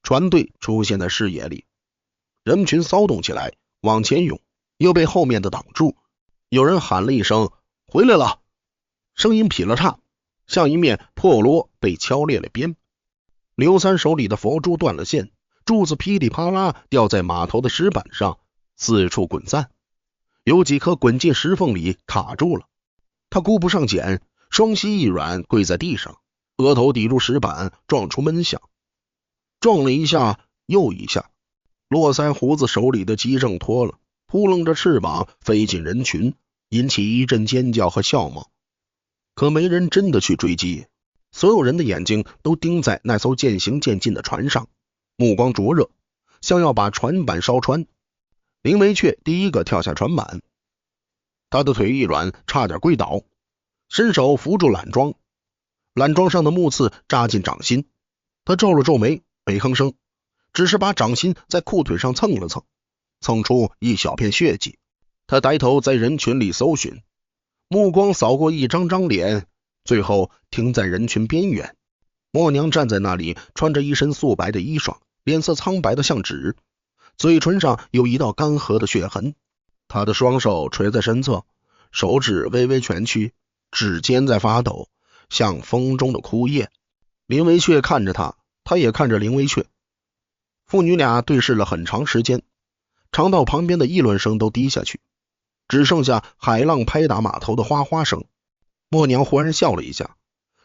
船队出现在视野里，人群骚动起来，往前涌，又被后面的挡住。有人喊了一声回来了，声音劈了叉，像一面破锣被敲裂了边。刘三手里的佛珠断了线，柱子噼里啪啦掉在码头的石板上，四处滚散，有几颗滚进石缝里卡住了。他顾不上捡，双膝一软跪在地上，额头抵住石板，撞出闷响。撞了一下又一下，络腮胡子手里的鸡正脱了，扑棱着翅膀飞进人群，引起一阵尖叫和笑貌。可没人真的去追击，所有人的眼睛都盯在那艘渐行渐近的船上，目光灼热，像要把船板烧穿。林维却第一个跳下船板，他的腿一软，差点跪倒，伸手扶住缆桩，缆桩上的木刺扎进掌心。他皱了皱眉，没吭声，只是把掌心在裤腿上蹭了蹭，蹭出一小片血迹。他抬头在人群里搜寻，目光扫过一张张脸，最后停在人群边缘。默娘站在那里，穿着一身素白的衣裳，脸色苍白的像纸，嘴唇上有一道干涸的血痕。她的双手垂在身侧，手指微微蜷曲，指尖在发抖，像风中的枯叶。林维却看着他，他也看着林维却。父女俩对视了很长时间，长到旁边的议论声都低下去，只剩下海浪拍打码头的哗哗声。默娘忽然笑了一下，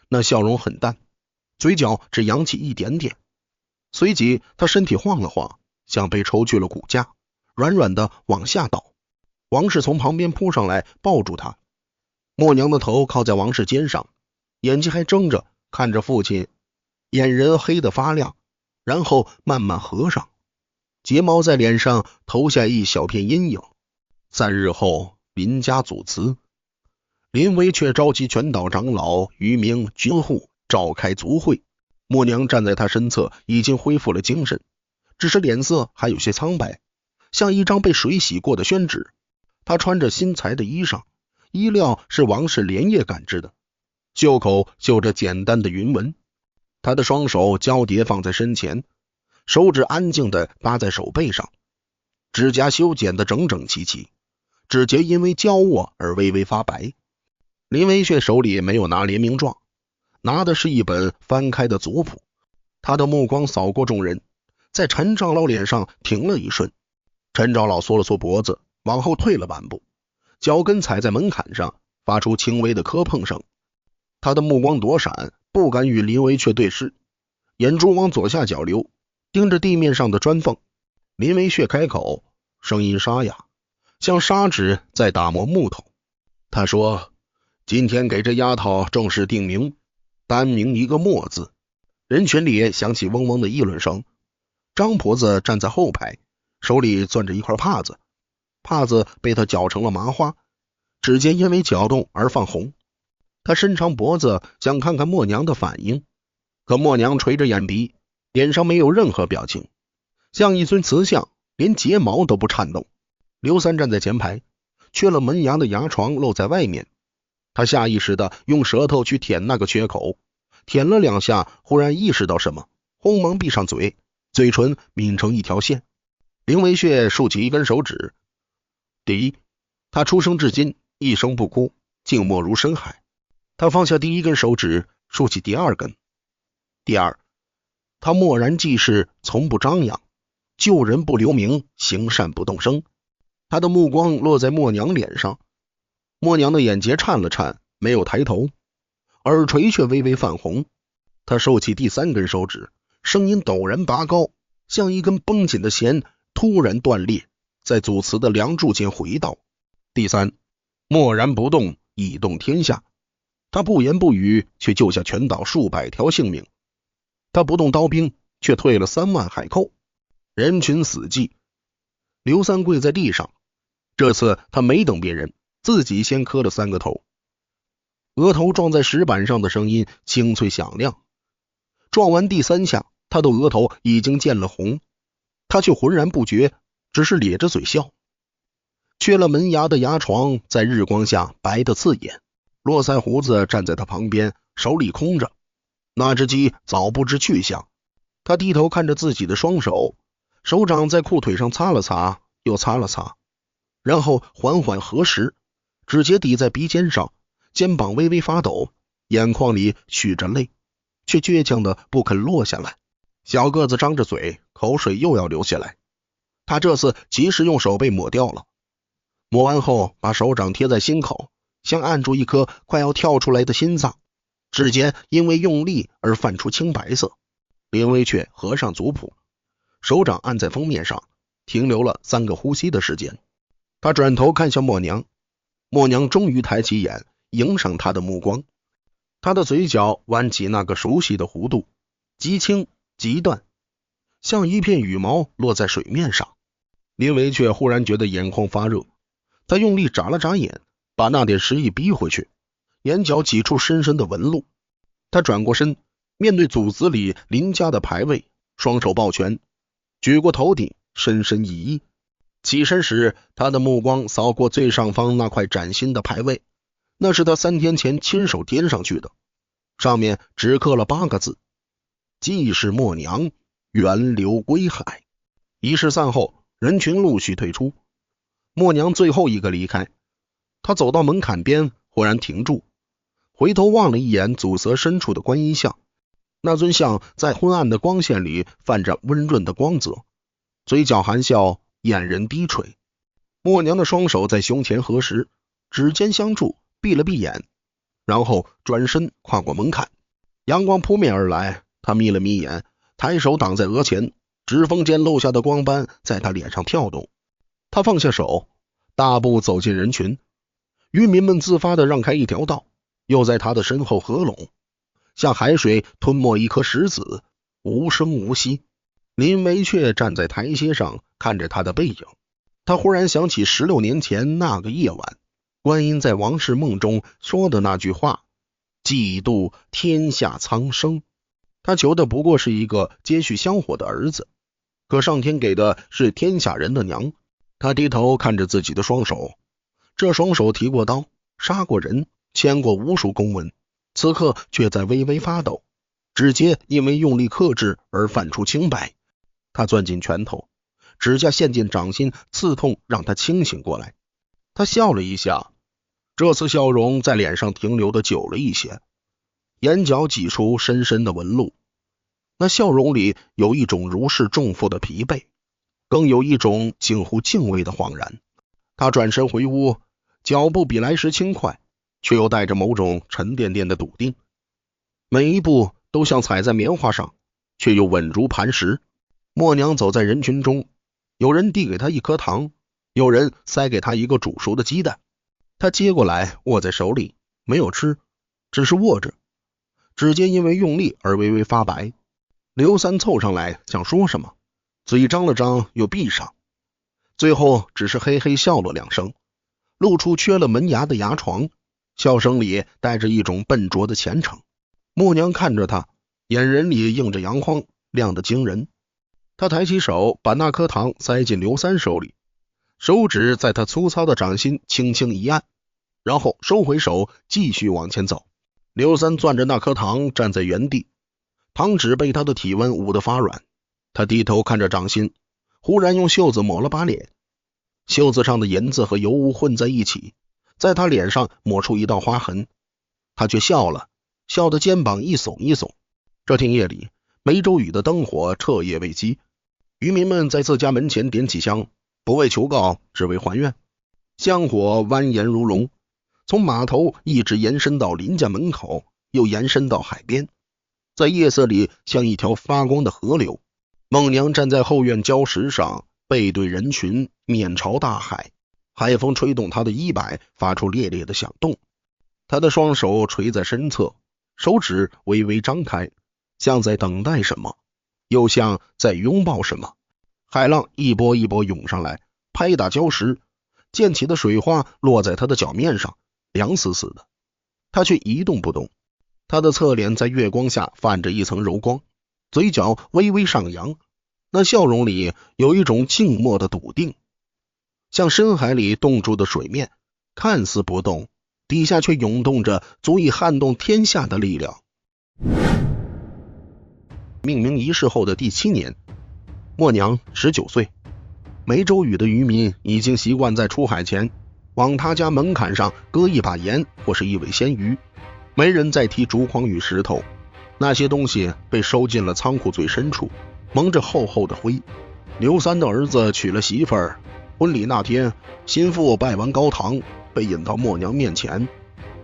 那笑容很淡，嘴角只扬起一点点。随即她身体晃了晃，像被抽去了骨架，软软的往下倒。王氏从旁边扑上来抱住她，默娘的头靠在王氏肩上，眼睛还睁着看着父亲，眼仁黑得发亮，然后慢慢合上，睫毛在脸上投下一小片阴影。3日后，林家祖祠，林维却召集全岛长老、渔民、军户召开族会。默娘站在他身侧，已经恢复了精神，只是脸色还有些苍白，像一张被水洗过的宣纸。他穿着新裁的衣裳，衣料是王氏连夜赶制的，袖口绣着简单的云纹。他的双手交叠放在身前，手指安静地搭在手背上，指甲修剪得整整齐齐，指节因为交握而微微发白。林维却手里没有拿联名状，拿的是一本翻开的族谱。他的目光扫过众人，在陈长老脸上停了一瞬。陈长老缩了缩脖子，往后退了半步，脚跟踩在门槛上，发出轻微的磕碰声。他的目光躲闪，不敢与林维却对视，眼珠往左下角流，盯着地面上的砖缝。林维却开口，声音沙哑，像砂纸在打磨木头。他说：“今天给这丫头正式定名，单名一个墨字。”人群里响起嗡嗡的议论声。张婆子站在后排，手里攥着一块帕子，帕子被他搅成了麻花，指尖因为搅动而泛红。他伸长脖子想看看默娘的反应，可默娘垂着眼鼻，脸上没有任何表情，像一尊瓷像，连睫毛都不颤动。刘三站在前排，缺了门牙的牙床露在外面，他下意识地用舌头去舔那个缺口，舔了2下，忽然意识到什么，慌忙闭上嘴，嘴唇抿成一条线。林维血竖起一根手指。第一，他出生至今一声不哭，静默如深海。他放下第一根手指，竖起第2根。第二，他默然济世，从不张扬，救人不留名，行善不动声。他的目光落在默娘脸上，默娘的眼睫颤了颤，没有抬头，耳垂却微微泛红。他收起第3根手指，声音陡然拔高，像一根绷紧的弦突然断裂，在祖祠的梁柱间回倒。第三，默然不动，以动天下。他不言不语，却救下全岛数百条性命。他不动刀兵，却退了3万海寇。人群死寂。刘三跪在地上，这次他没等别人，自己先磕了3个头。额头撞在石板上的声音清脆响亮。撞完第3下，他的额头已经见了红，他却浑然不觉，只是咧着嘴笑。缺了门牙的牙床在日光下白得刺眼。络腮胡子站在他旁边，手里空着，那只鸡早不知去向。他低头看着自己的双手，手掌在裤腿上擦了擦，又擦了擦，然后缓缓合十，指节抵在鼻尖上，肩膀微微发抖，眼眶里蓄着泪，却倔强的不肯落下来。小个子张着嘴，口水又要流下来。他这次及时用手背抹掉了，抹完后把手掌贴在心口，像按住一颗快要跳出来的心脏，指尖因为用力而泛出青白色。林微却合上族谱，手掌按在封面上，停留了3个呼吸的时间。他转头看向默娘，默娘终于抬起眼，迎上他的目光。他的嘴角弯起那个熟悉的弧度，极轻极断，像一片羽毛落在水面上。林微却忽然觉得眼眶发热，他用力眨了眨眼，把那点食欲逼回去，眼角挤出深深的纹路。他转过身，面对祖祠里林家的牌位，双手抱拳，举过头顶，深深一揖。起身时，他的目光扫过最上方那块崭新的牌位，那是他3天前亲手添上去的，上面只刻了8个字：祭祀默娘，源流归海。仪式散后，人群陆续退出，默娘最后一个离开。他走到门槛边，忽然停住，回头望了一眼祖祠深处的观音像。那尊像在昏暗的光线里泛着温润的光泽，嘴角含笑，眼人低垂。默娘的双手在胸前合十，指尖相触，闭了闭眼，然后转身跨过门槛。阳光扑面而来，他眯了眯眼，抬手挡在额前，指缝间漏下的光斑在他脸上跳动。他放下手，大步走进人群，渔民们自发地让开一条道，又在他的身后合拢，像海水吞没一颗石子，无声无息。林维却站在台阶上看着他的背影，他忽然想起16年前那个夜晚，观音在王氏梦中说的那句话：济度天下苍生。他求的不过是一个接续香火的儿子，可上天给的是天下人的娘。他低头看着自己的双手，这双手提过刀，杀过人，签过无数公文，此刻却在微微发抖，指节因为用力克制而泛出青白。他攥紧拳头，指甲陷进掌心，刺痛让他清醒过来。他笑了一下，这次笑容在脸上停留的久了一些，眼角挤出深深的纹路。那笑容里有一种如释重负的疲惫，更有一种近乎敬畏的恍然。他转身回屋，脚步比来时轻快，却又带着某种沉甸甸的笃定，每一步都像踩在棉花上，却又稳如磐石。默娘走在人群中，有人递给他一颗糖，有人塞给他一个煮熟的鸡蛋，他接过来握在手里，没有吃，只是握着，指尖因为用力而微微发白。刘三凑上来想说什么，嘴张了张又闭上，最后只是嘿嘿笑了两声，露出缺了门牙的牙床，笑声里带着一种笨拙的虔诚。默娘看着他，眼仁里映着阳光，亮得惊人。他抬起手把那颗糖塞进刘三手里，手指在他粗糙的掌心轻轻一按，然后收回手继续往前走。刘三攥着那颗糖站在原地，糖纸被他的体温捂得发软。他低头看着掌心，忽然用袖子抹了把脸，袖子上的银子和油污混在一起，在他脸上抹出一道花痕。他却笑了，笑得肩膀一耸一耸。这天夜里，梅州屿的灯火彻夜未熄，渔民们在自家门前点起香，不为求告，只为还愿。香火蜿蜒如龙，从码头一直延伸到林家门口，又延伸到海边，在夜色里像一条发光的河流。孟娘站在后院礁石上，背对人群，面朝大海，海风吹动她的衣摆，发出烈烈的响动。她的双手垂在身侧，手指微微张开，像在等待什么，又像在拥抱什么。海浪一波一波涌上来，拍打礁石，溅起的水花落在他的脚面上，凉死死的。他却一动不动，他的侧脸在月光下泛着一层柔光，嘴角微微上扬，那笑容里有一种静默的笃定，像深海里冻住的水面，看似不动，底下却涌动着足以撼动天下的力量。命名仪式后的第7年，默娘19岁，梅州屿的渔民已经习惯在出海前往他家门槛上搁一把盐或是一尾鲜鱼，没人再提竹筐与石头，那些东西被收进了仓库最深处，蒙着厚厚的灰。刘三的儿子娶了媳妇儿，婚礼那天，新妇拜完高堂，被引到默娘面前。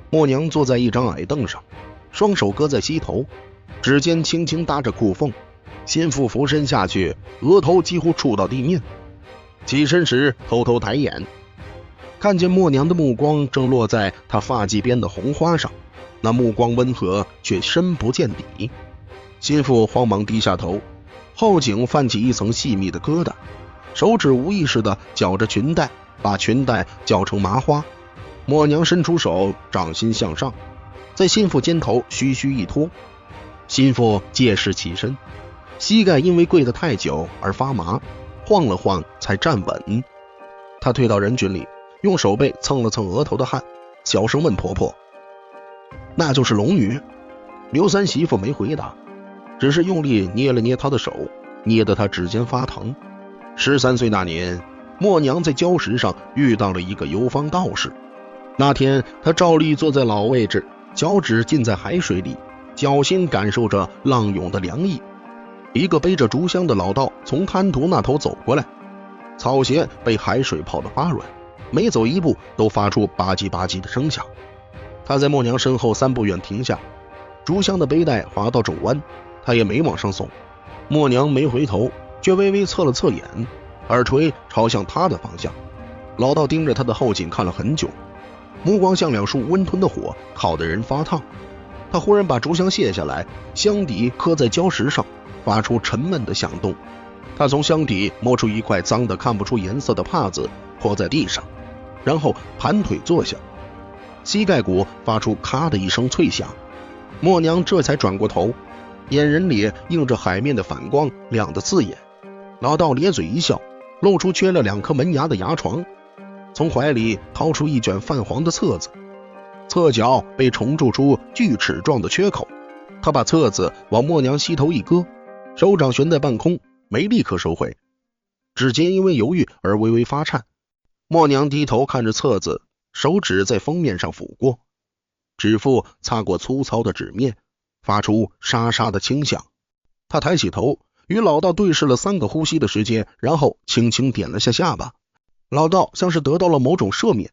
默娘坐在一张矮凳上，双手搁在膝头，指尖轻轻搭着裤缝。新妇俯身下去，额头几乎触到地面，起身时偷偷抬眼，看见默娘的目光正落在她发髻边的红花上，那目光温和却深不见底。新妇慌忙低下头，后颈泛起一层细密的疙瘩，手指无意识地绞着裙带，把裙带绞成麻花。默娘伸出手，掌心向上，在新妇肩头徐徐一托。新妇借势起身，膝盖因为跪得太久而发麻，晃了晃才站稳。她退到人群里，用手背蹭了蹭额头的汗，小声问婆婆：“那就是龙女？”刘三媳妇没回答，只是用力捏了捏她的手，捏得她指尖发疼。13岁那年，默娘在礁石上遇到了一个游方道士。那天她照例坐在老位置，脚趾浸在海水里，脚心感受着浪涌的凉意。一个背着竹箱的老道从滩涂那头走过来，草鞋被海水泡得发软，每走一步都发出吧唧吧唧的声响。他在默娘身后3步远停下，竹箱的背带滑到肘弯，他也没往上送。默娘没回头，却微微侧了侧眼，耳垂朝向他的方向。老道盯着他的后颈看了很久，目光像2束温吞的火，烤得人发烫。他忽然把竹箱卸下来，箱底磕在礁石上，发出沉闷的响动。他从箱底摸出一块脏得看不出颜色的帕子，泼在地上，然后盘腿坐下，膝盖骨发出咔的一声脆响。默娘这才转过头，眼仁里映着海面的反光，亮得刺眼。老道咧嘴一笑，露出缺了2颗门牙的牙床，从怀里掏出一卷泛黄的册子，侧角被重铸出锯齿状的缺口。他把册子往默娘膝头一搁，手掌悬在半空，没立刻收回，指尖因为犹豫而微微发颤。默娘低头看着册子，手指在封面上抚过，指腹擦过粗糙的纸面，发出沙沙的轻响。他抬起头，与老道对视了3个呼吸的时间，然后轻轻点了下下巴。老道像是得到了某种赦免，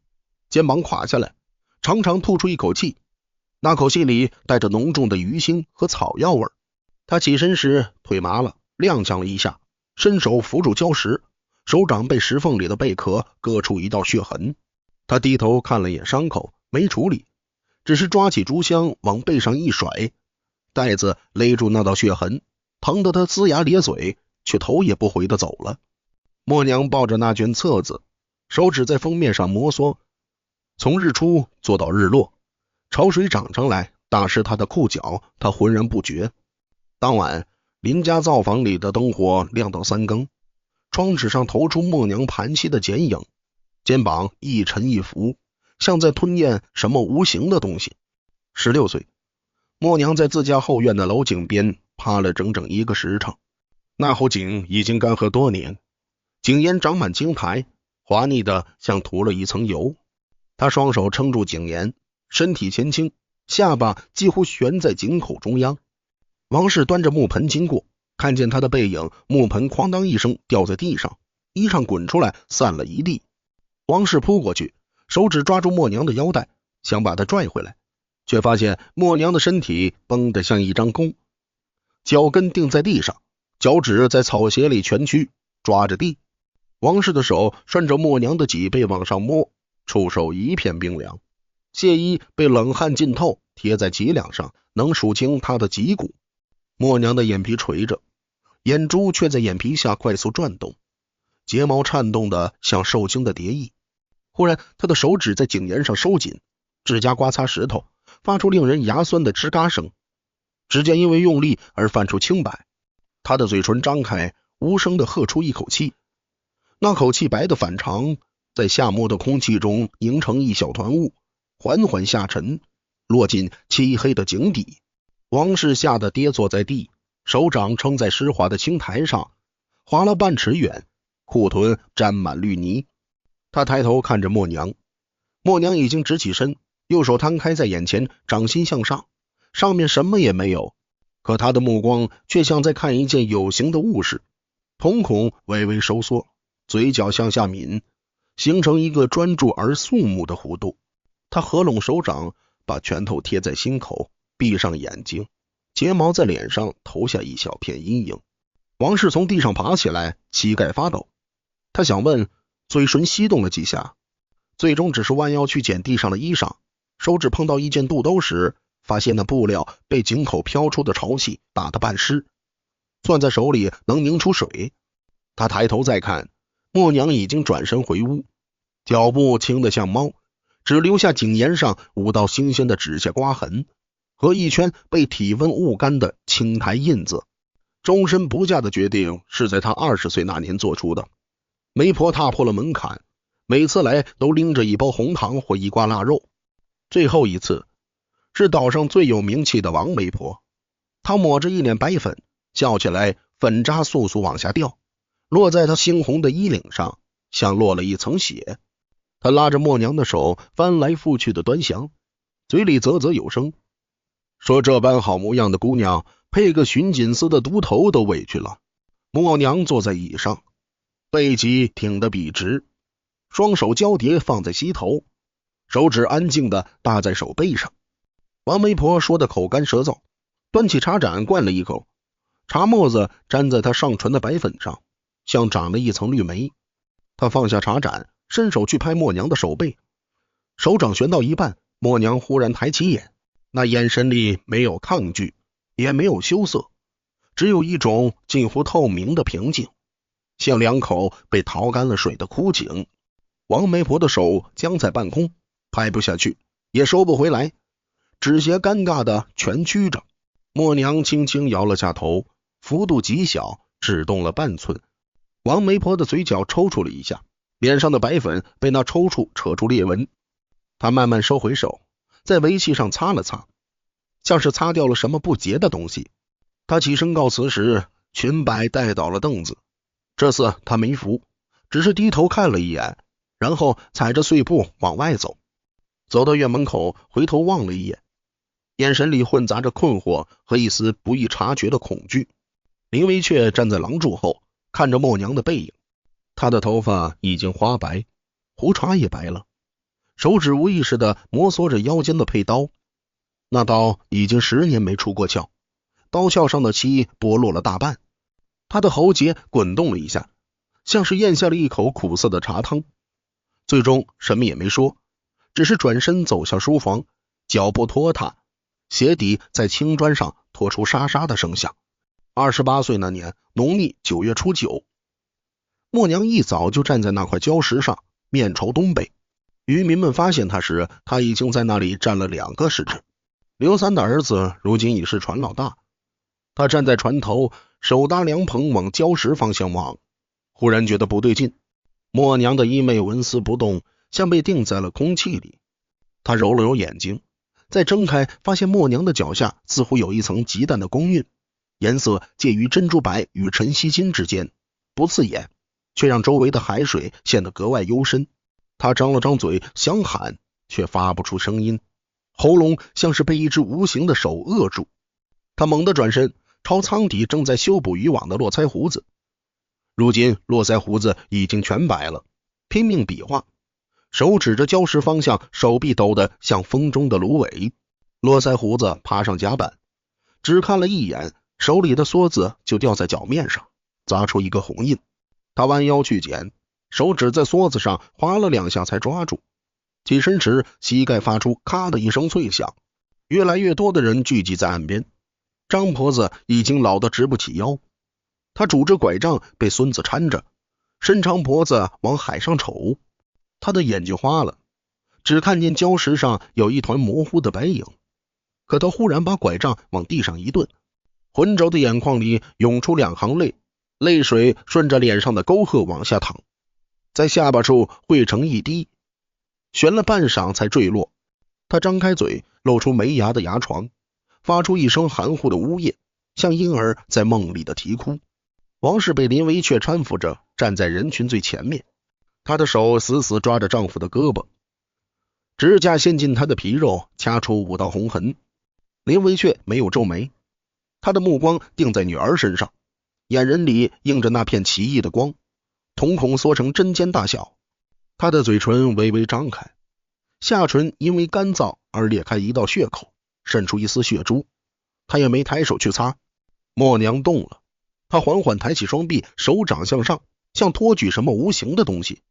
肩膀垮下来，长长吐出一口气，那口气里带着浓重的鱼腥和草药味。他起身时腿麻了，踉跄了一下，伸手扶住礁石，手掌被石缝里的贝壳割出一道血痕。他低头看了眼伤口，没处理，只是抓起竹箱往背上一甩，带子勒住那道血痕，疼得他龇牙咧嘴，却头也不回地走了。默娘抱着那卷册子，手指在封面上摩挲，从日出做到日落，潮水涨上来，打湿他的裤脚，他浑然不觉。当晚，邻家灶房里的灯火亮到3更，窗纸上投出默娘盘膝的剪影，肩膀一沉一浮，像在吞咽什么无形的东西。16岁，默娘在自家后院的楼井边趴了整整1个时辰。那口井已经干涸多年，井沿长满青苔，滑腻的像涂了一层油。他双手撑住井沿，身体前倾，下巴几乎悬在井口中央。王氏端着木盆经过，看见他的背影，木盆哐当一声掉在地上，衣裳滚出来散了一地。王氏扑过去，手指抓住默娘的腰带，想把她拽回来，却发现默娘的身体绷得像一张弓，脚跟定在地上，脚趾在草鞋里蜷曲，抓着地。王氏的手顺着默娘的脊背往上摸，触手一片冰凉，亵衣被冷汗浸透，贴在脊梁上，能数清她的脊骨。默娘的眼皮垂着，眼珠却在眼皮下快速转动，睫毛颤动的像受惊的蝶翼。忽然，她的手指在井沿上收紧，指甲刮擦石头，发出令人牙酸的吱嘎声，指尖因为用力而泛出青白。她的嘴唇张开，无声地喝出一口气，那口气白的反常，在夏末的空气中凝成一小团雾，缓缓下沉，落进漆黑的井底。王氏吓得跌坐在地，手掌撑在湿滑的青苔上，滑了半尺远，裤臀沾满绿泥。他抬头看着默娘，默娘已经直起身，右手摊开在眼前，掌心向上，上面什么也没有，可他的目光却像在看一件有形的物事，瞳孔微微收缩，嘴角向下抿，形成一个专注而肃穆的弧度。他合拢手掌，把拳头贴在心口，闭上眼睛，睫毛在脸上投下一小片阴影。王氏从地上爬起来，膝盖发抖。他想问，嘴唇翕动了几下，最终只是弯腰去捡地上的衣裳，手指碰到一件肚兜时，发现那布料被井口飘出的潮气打得半湿，攥在手里能凝出水。他抬头再看，默娘已经转身回屋，脚步轻得像猫，只留下井沿上5道新鲜的指甲刮痕和一圈被体温捂干的青苔印子。终身不嫁的决定是在他20岁那年做出的。媒婆踏破了门槛，每次来都拎着一包红糖或一挂腊肉。最后一次是岛上最有名气的王媒婆，她抹着一脸白粉，叫起来粉渣簌簌往下掉，落在她猩红的衣领上，像落了一层血。她拉着默娘的手翻来覆去的端详，嘴里啧啧有声，说这般好模样的姑娘配个寻锦司的都头都委屈了。默娘坐在椅上，背脊挺得笔直，双手交叠放在膝头，手指安静地搭在手背上。王媒婆说得口干舌燥，端起茶盏灌了一口，茶沫子沾在她上唇的白粉上，像长了一层绿莓。她放下茶盏，伸手去拍默娘的手背，手掌旋到一半，默娘忽然抬起眼，那眼神里没有抗拒，也没有羞涩，只有一种近乎透明的平静，像2口被淘干了水的枯井。王媒婆的手僵在半空，拍不下去，也收不回来，指节尴尬的蜷曲着。默娘轻轻摇了下头，幅度极小，只动了半寸。王媒婆的嘴角抽搐了一下，脸上的白粉被那抽搐扯出裂纹。她慢慢收回手，在围器上擦了擦，像是擦掉了什么不洁的东西。她起身告辞时，裙摆带倒了凳子。这次她没扶，只是低头看了一眼，然后踩着碎步往外走。走到院门口，回头望了一眼，眼神里混杂着困惑和一丝不易察觉的恐惧。林微却站在廊柱后，看着默娘的背影，她的头发已经花白，胡茬也白了，手指无意识地摩挲着腰间的佩刀，那刀已经10年没出过鞘，刀鞘上的漆剥落了大半。她的喉结滚动了一下，像是咽下了一口苦涩的茶汤，最终什么也没说，只是转身走向书房，脚步拖沓，鞋底在青砖上拖出沙沙的声响。28岁那年农历9月初9，默娘一早就站在那块礁石上，面朝东北。渔民们发现他时，他已经在那里站了2个时辰。刘三的儿子如今已是船老大，他站在船头，手搭凉棚往礁石方向望，忽然觉得不对劲。默娘的衣袂纹丝不动，像被定在了空气里。他揉了揉眼睛，再睁开，发现默娘的脚下似乎有一层极淡的光晕，颜色介于珍珠白与晨曦金之间，不刺眼，却让周围的海水显得格外幽深。他张了张嘴想喊，却发不出声音，喉咙像是被一只无形的手扼住。他猛地转身，朝舱底正在修补渔网的络腮胡子。如今络腮胡子已经全白了，拼命比划，手指着礁石方向，手臂抖得像风中的芦苇。络腮胡子爬上甲板，只看了一眼，手里的梭子就掉在脚面上，砸出一个红印。他弯腰去捡，手指在梭子上划了2下才抓住。起身时，膝盖发出咔的一声脆响。越来越多的人聚集在岸边。张婆子已经老得直不起腰，他拄着拐杖被孙子搀着，伸长脖子往海上瞅。他的眼睛花了，只看见礁石上有一团模糊的白影。可他忽然把拐杖往地上一顿，浑浊的眼眶里涌出2行泪，泪水顺着脸上的沟壑往下淌，在下巴处汇成一滴，悬了半晌才坠落。他张开嘴，露出没牙的牙床，发出一声含糊的呜咽，像婴儿在梦里的啼哭。王氏被林维却搀扶着站在人群最前面，她的手死死抓着丈夫的胳膊，指甲陷进她的皮肉，掐出5道红痕。林维却没有皱眉，他的目光定在女儿身上，眼仁里映着那片奇异的光，瞳孔缩成针尖大小。他的嘴唇微微张开，下唇因为干燥而裂开一道血口，渗出一丝血珠。他也没抬手去擦。默娘动了，他缓缓抬起双臂，手掌向上，像托举什么无形的东西。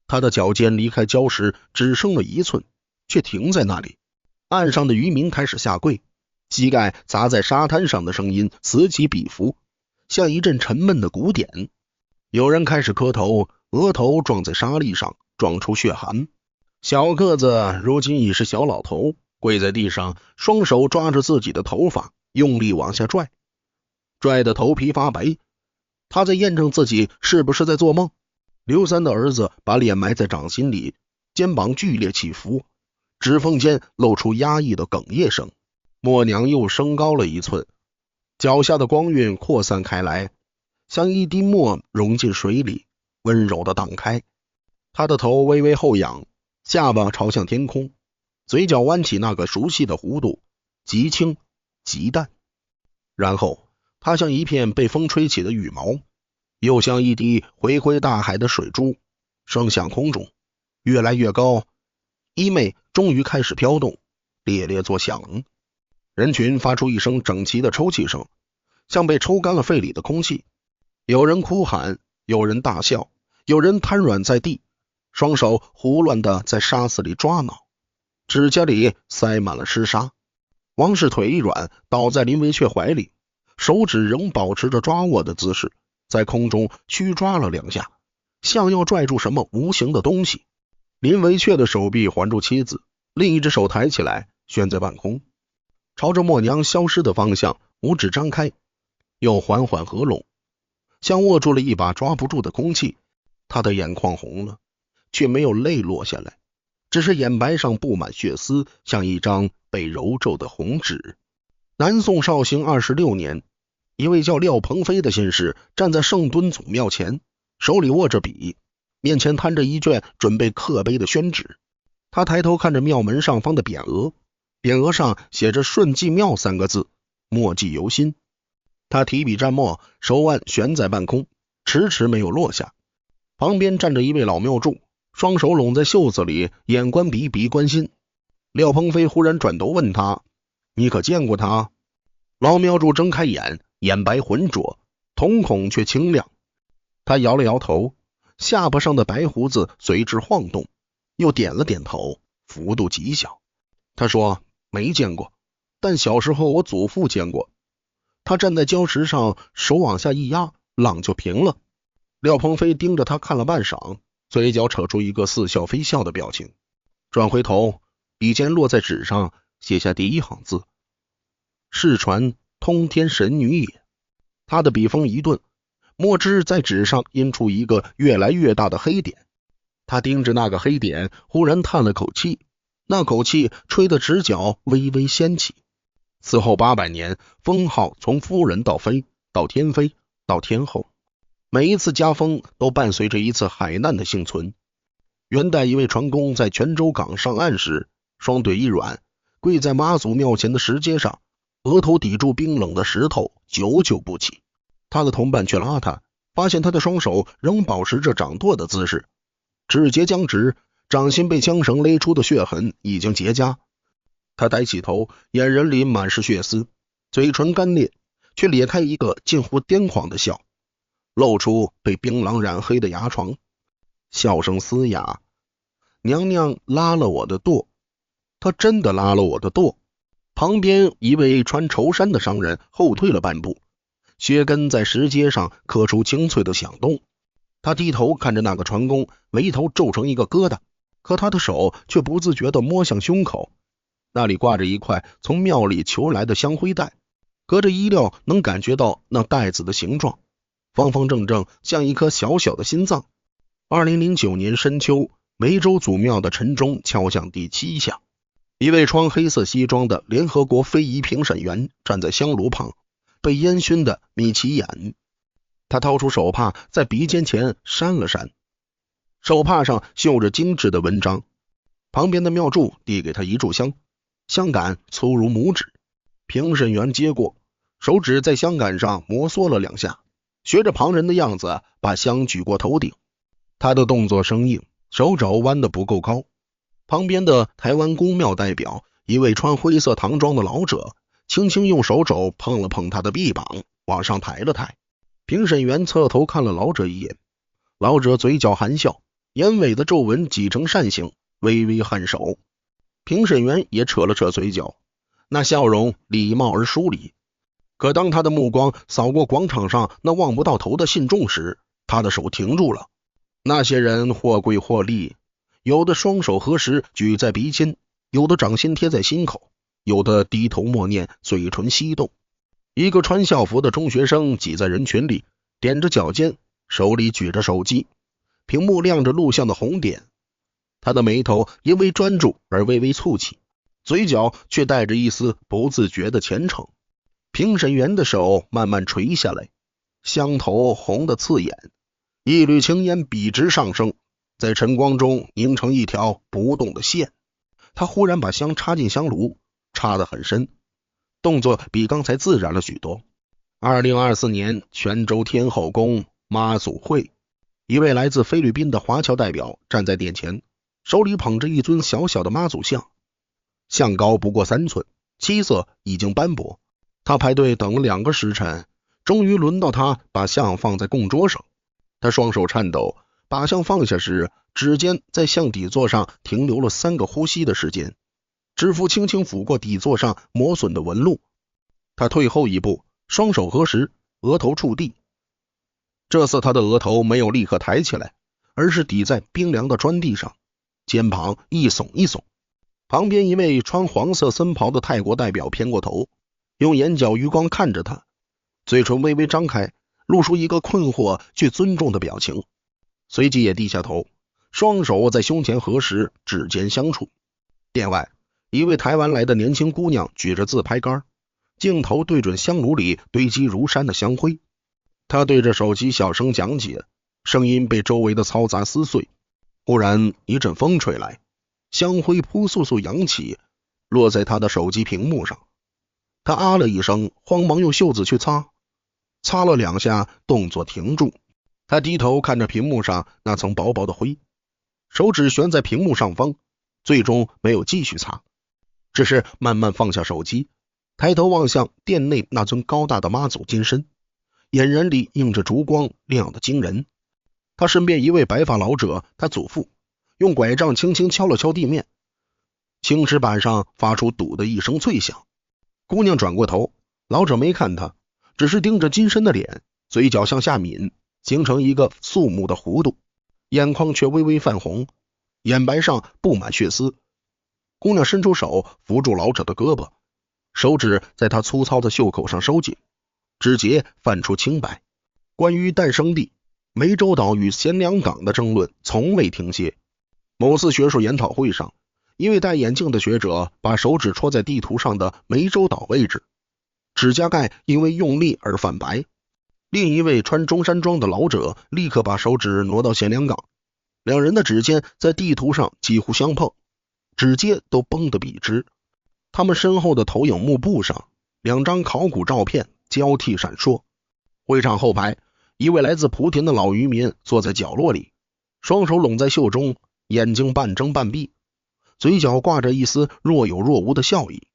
他的脚尖离开礁石只剩了1寸，却停在那里。岸上的渔民开始下跪，膝盖砸在沙滩上的声音此起彼伏，像一阵沉闷的鼓点。有人开始磕头，额头撞在沙砾上，撞出血痕。小个子如今已是小老头，跪在地上，双手抓着自己的头发，用力往下拽，拽得头皮发白。他在验证自己是不是在做梦。刘三的儿子把脸埋在掌心里，肩膀剧烈起伏，指缝间露出压抑的哽咽声。默娘又升高了1寸，脚下的光晕扩散开来，像一滴墨融进水里，温柔地荡开。他的头微微后仰，下巴朝向天空，嘴角弯起那个熟悉的弧度，极轻极淡。然后他像一片被风吹起的羽毛，又像一滴回归大海的水珠，升向空中，越来越高。衣袂终于开始飘动，猎猎作响。人群发出一声整齐的抽泣声，像被抽干了肺里的空气。有人哭喊，有人大笑，有人瘫软在地，双手胡乱地在沙子里抓挠，指甲里塞满了湿沙。王氏腿一软，倒在林维却怀里，手指仍保持着抓握的姿势，在空中虚抓了2下，像要拽住什么无形的东西。林维却的手臂环住妻子，另一只手抬起来，悬在半空，朝着默娘消失的方向，五指张开，又缓缓合拢，像握住了一把抓不住的空气。他的眼眶红了，却没有泪落下来，只是眼白上布满血丝，像一张被揉皱的红纸。南宋绍兴26年，一位叫廖鹏飞的进士站在圣敦祖庙前，手里握着笔，面前摊着一卷准备刻碑的宣纸。他抬头看着庙门上方的匾额，匾额上写着顺济庙3个字，墨迹犹新。他提笔蘸墨，手腕悬在半空，迟迟没有落下。旁边站着一位老庙祝，双手拢在袖子里，眼观鼻，鼻观心。廖鹏飞忽然转头问他：“你可见过他？”老庙祝睁开眼，眼白浑浊，瞳孔却清亮。他摇了摇头，下巴上的白胡子随之晃动，又点了点头，幅度极小。他说没见过，但小时候我祖父见过。他站在礁石上，手往下一压，浪就平了。廖鹏飞盯着他看了半晌，嘴角扯出一个似笑非笑的表情，转回头，笔尖落在纸上，写下第一行字：世传通天神女也。他的笔锋一顿，墨汁在纸上印出一个越来越大的黑点。他盯着那个黑点，忽然叹了口气，那口气吹得直角微微掀起。此后800年，封号从夫人到妃，到天妃，到天后，每一次加封都伴随着一次海难的幸存。元代一位船工在泉州港上岸时，双腿一软，跪在妈祖庙前的石阶上，额头抵住冰冷的石头，久久不起。他的同伴去拉他，发现他的双手仍保持着掌舵的姿势，指节僵直，掌心被缰绳勒出的血痕已经结痂。他抬起头，眼仁里满是血丝，嘴唇干裂，却咧开一个近乎癫狂的笑，露出被槟榔染黑的牙床，笑声嘶哑。娘娘拉了我的舵，她真的拉了我的舵。旁边一位穿绸衫的商人后退了半步，靴跟在石阶上刻出清脆的响动。他低头看着那个船工，眉头皱成一个疙瘩，可他的手却不自觉地摸向胸口，那里挂着一块从庙里求来的香灰袋，隔着衣料能感觉到那袋子的形状，方方正正，像一颗小小的心脏。2009年深秋，梅州祖庙的晨钟敲响第7响，一位穿黑色西装的联合国非遗评审员站在香炉旁，被烟熏的眯起眼。他掏出手帕，在鼻尖前扇了扇，手帕上绣着精致的文章。旁边的庙祝递给他一炷香，香杆粗如拇指。评审员接过，手指在香杆上摩挲了2下，学着旁人的样子把香举过头顶。他的动作生硬，手肘弯得不够高。旁边的台湾公庙代表，一位穿灰色唐装的老者，轻轻用手肘碰了碰他的臂膀，往上抬了抬。评审员侧头看了老者一眼，老者嘴角含笑，眼尾的皱纹挤成扇形，微微颔首。评审员也扯了扯嘴角，那笑容礼貌而疏离。可当他的目光扫过广场上那望不到头的信众时，他的手停住了。那些人或跪或立，有的双手合十举在鼻尖，有的掌心贴在心口，有的低头默念，嘴唇翕动。一个穿校服的中学生挤在人群里，踮着脚尖，手里举着手机，屏幕亮着录像的红点。他的眉头因为专注而微微蹙起，嘴角却带着一丝不自觉的虔诚。评审员的手慢慢垂下来，香头红得刺眼，一缕青烟笔直上升，在晨光中凝成一条不动的线。他忽然把香插进香炉，插得很深，动作比刚才自然了许多。2024年泉州天后宫妈祖会，一位来自菲律宾的华侨代表站在殿前，手里捧着一尊小小的妈祖像，像高不过3寸，漆色已经斑驳。他排队等了2个时辰，终于轮到他把像放在供桌上。他双手颤抖，把像放下时，指尖在像底座上停留了3个呼吸的时间，指腹轻轻抚过底座上磨损的纹路。他退后一步，双手合十，额头触地。这次他的额头没有立刻抬起来，而是抵在冰凉的砖地上，肩膀一耸一耸。旁边一位穿黄色僧袍的泰国代表偏过头，用眼角余光看着他，嘴唇微微张开，露出一个困惑却尊重的表情，随即也低下头，双手在胸前合十，指尖相触。殿外，一位台湾来的年轻姑娘举着自拍杆，镜头对准香炉里堆积如山的香灰。她对着手机小声讲解，声音被周围的嘈杂撕碎。忽然一阵风吹来，香灰扑簌簌扬起，落在她的手机屏幕上。她啊了一声，慌忙用袖子去擦，擦了2下，动作停住。她低头看着屏幕上那层薄薄的灰，手指悬在屏幕上方，最终没有继续擦，只是慢慢放下手机，抬头望向殿内那尊高大的妈祖金身，眼仁里映着烛光，亮得惊人。他身边一位白发老者，他祖父用拐杖轻轻敲了敲地面，青石板上发出嘟的一声脆响。姑娘转过头，老者没看她，只是盯着金身的脸，嘴角向下抿，形成一个肃穆的弧度，眼眶却微微泛红，眼白上布满血丝。姑娘伸出手扶住老者的胳膊，手指在他粗糙的袖口上收紧，指节泛出青白。关于诞生地湄洲岛与咸良港的争论从未停歇。某次学术研讨会上，一位戴眼镜的学者把手指戳在地图上的湄洲岛位置，指甲盖因为用力而泛白。另一位穿中山装的老者立刻把手指挪到咸良港，两人的指尖在地图上几乎相碰，指节都绷得笔直。他们身后的投影幕布上，两张考古照片交替闪烁。会场后排，一位来自莆田的老渔民坐在角落里，双手拢在袖中，眼睛半睁半闭，嘴角挂着一丝若有若无的笑意。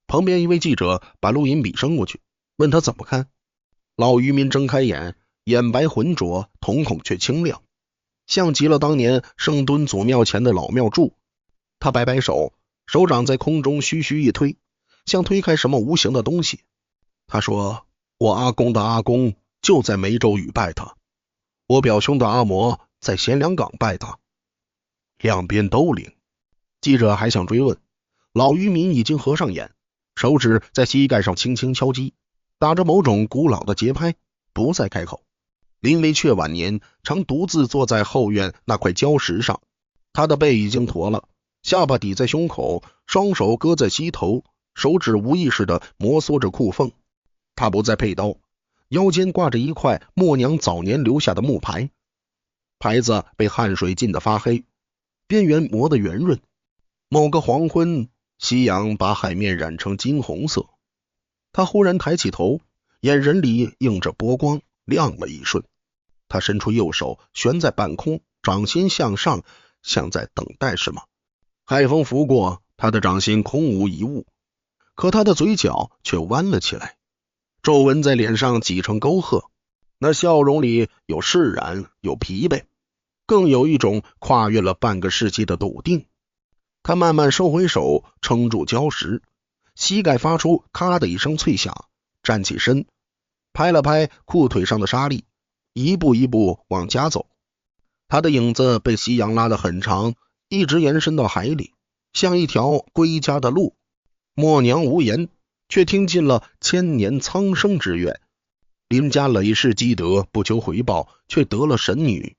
旁边一位记者把录音笔伸过去，问他怎么看。老渔民睁开眼，眼白浑浊，瞳孔却清亮，像极了当年圣墩祖庙前的老庙祝。他摆摆手，手掌在空中徐徐一推，像推开什么无形的东西。他说，我阿公的阿公就在湄洲屿拜他，我表兄的阿嬷在咸良港拜他。两边都灵。记者还想追问，老渔民已经合上眼，手指在膝盖上轻轻敲击，打着某种古老的节拍，不再开口。林维却晚年常独自坐在后院那块礁石上，他的背已经驼了，下巴抵在胸口，双手搁在膝头，手指无意识地摩挲着裤缝。他不再佩刀，腰间挂着一块默娘早年留下的木牌，牌子被汗水浸得发黑，边缘磨得圆润。某个黄昏，夕阳把海面染成金红色。他忽然抬起头，眼神里映着波光，亮了一瞬。他伸出右手悬在半空，掌心向上，像在等待什么。海风拂过，他的掌心空无一物，可他的嘴角却弯了起来，皱纹在脸上挤成沟壑，那笑容里有释然，有疲惫，更有一种跨越了半个世纪的笃定。他慢慢收回手，撑住礁石，膝盖发出咔的一声脆响，站起身，拍了拍裤腿上的沙粒，一步一步往家走。他的影子被夕阳拉得很长，一直延伸到海里，像一条归家的路。默娘无言，却听尽了千年苍生之怨。林家累世积德，不求回报，却得了神女。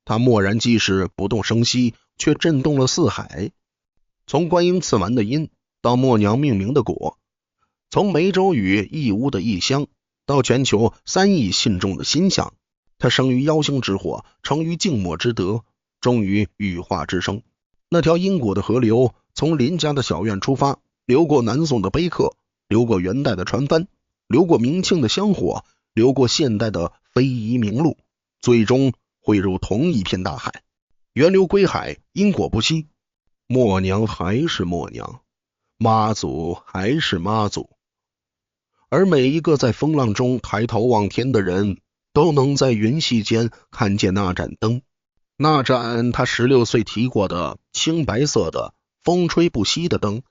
他默然即使，不动声息，却震动了四海。从观音赐完的因，到默娘命名的果，从湄洲屿义乌的异乡，到全球3亿信众的心想，他生于妖星之火，成于静默之德，终于羽化之生。那条因果的河流从林家的小院出发，流过南宋的碑刻，流过元代的船帆，流过明清的香火，流过现代的非遗名录，最终汇入同一片大海。源流归海，因果不息。默娘还是默娘，妈祖还是妈祖。而每一个在风浪中抬头望天的人，都能在云隙间看见那盏灯，那盏他16岁提过的青白色的风吹不息的灯，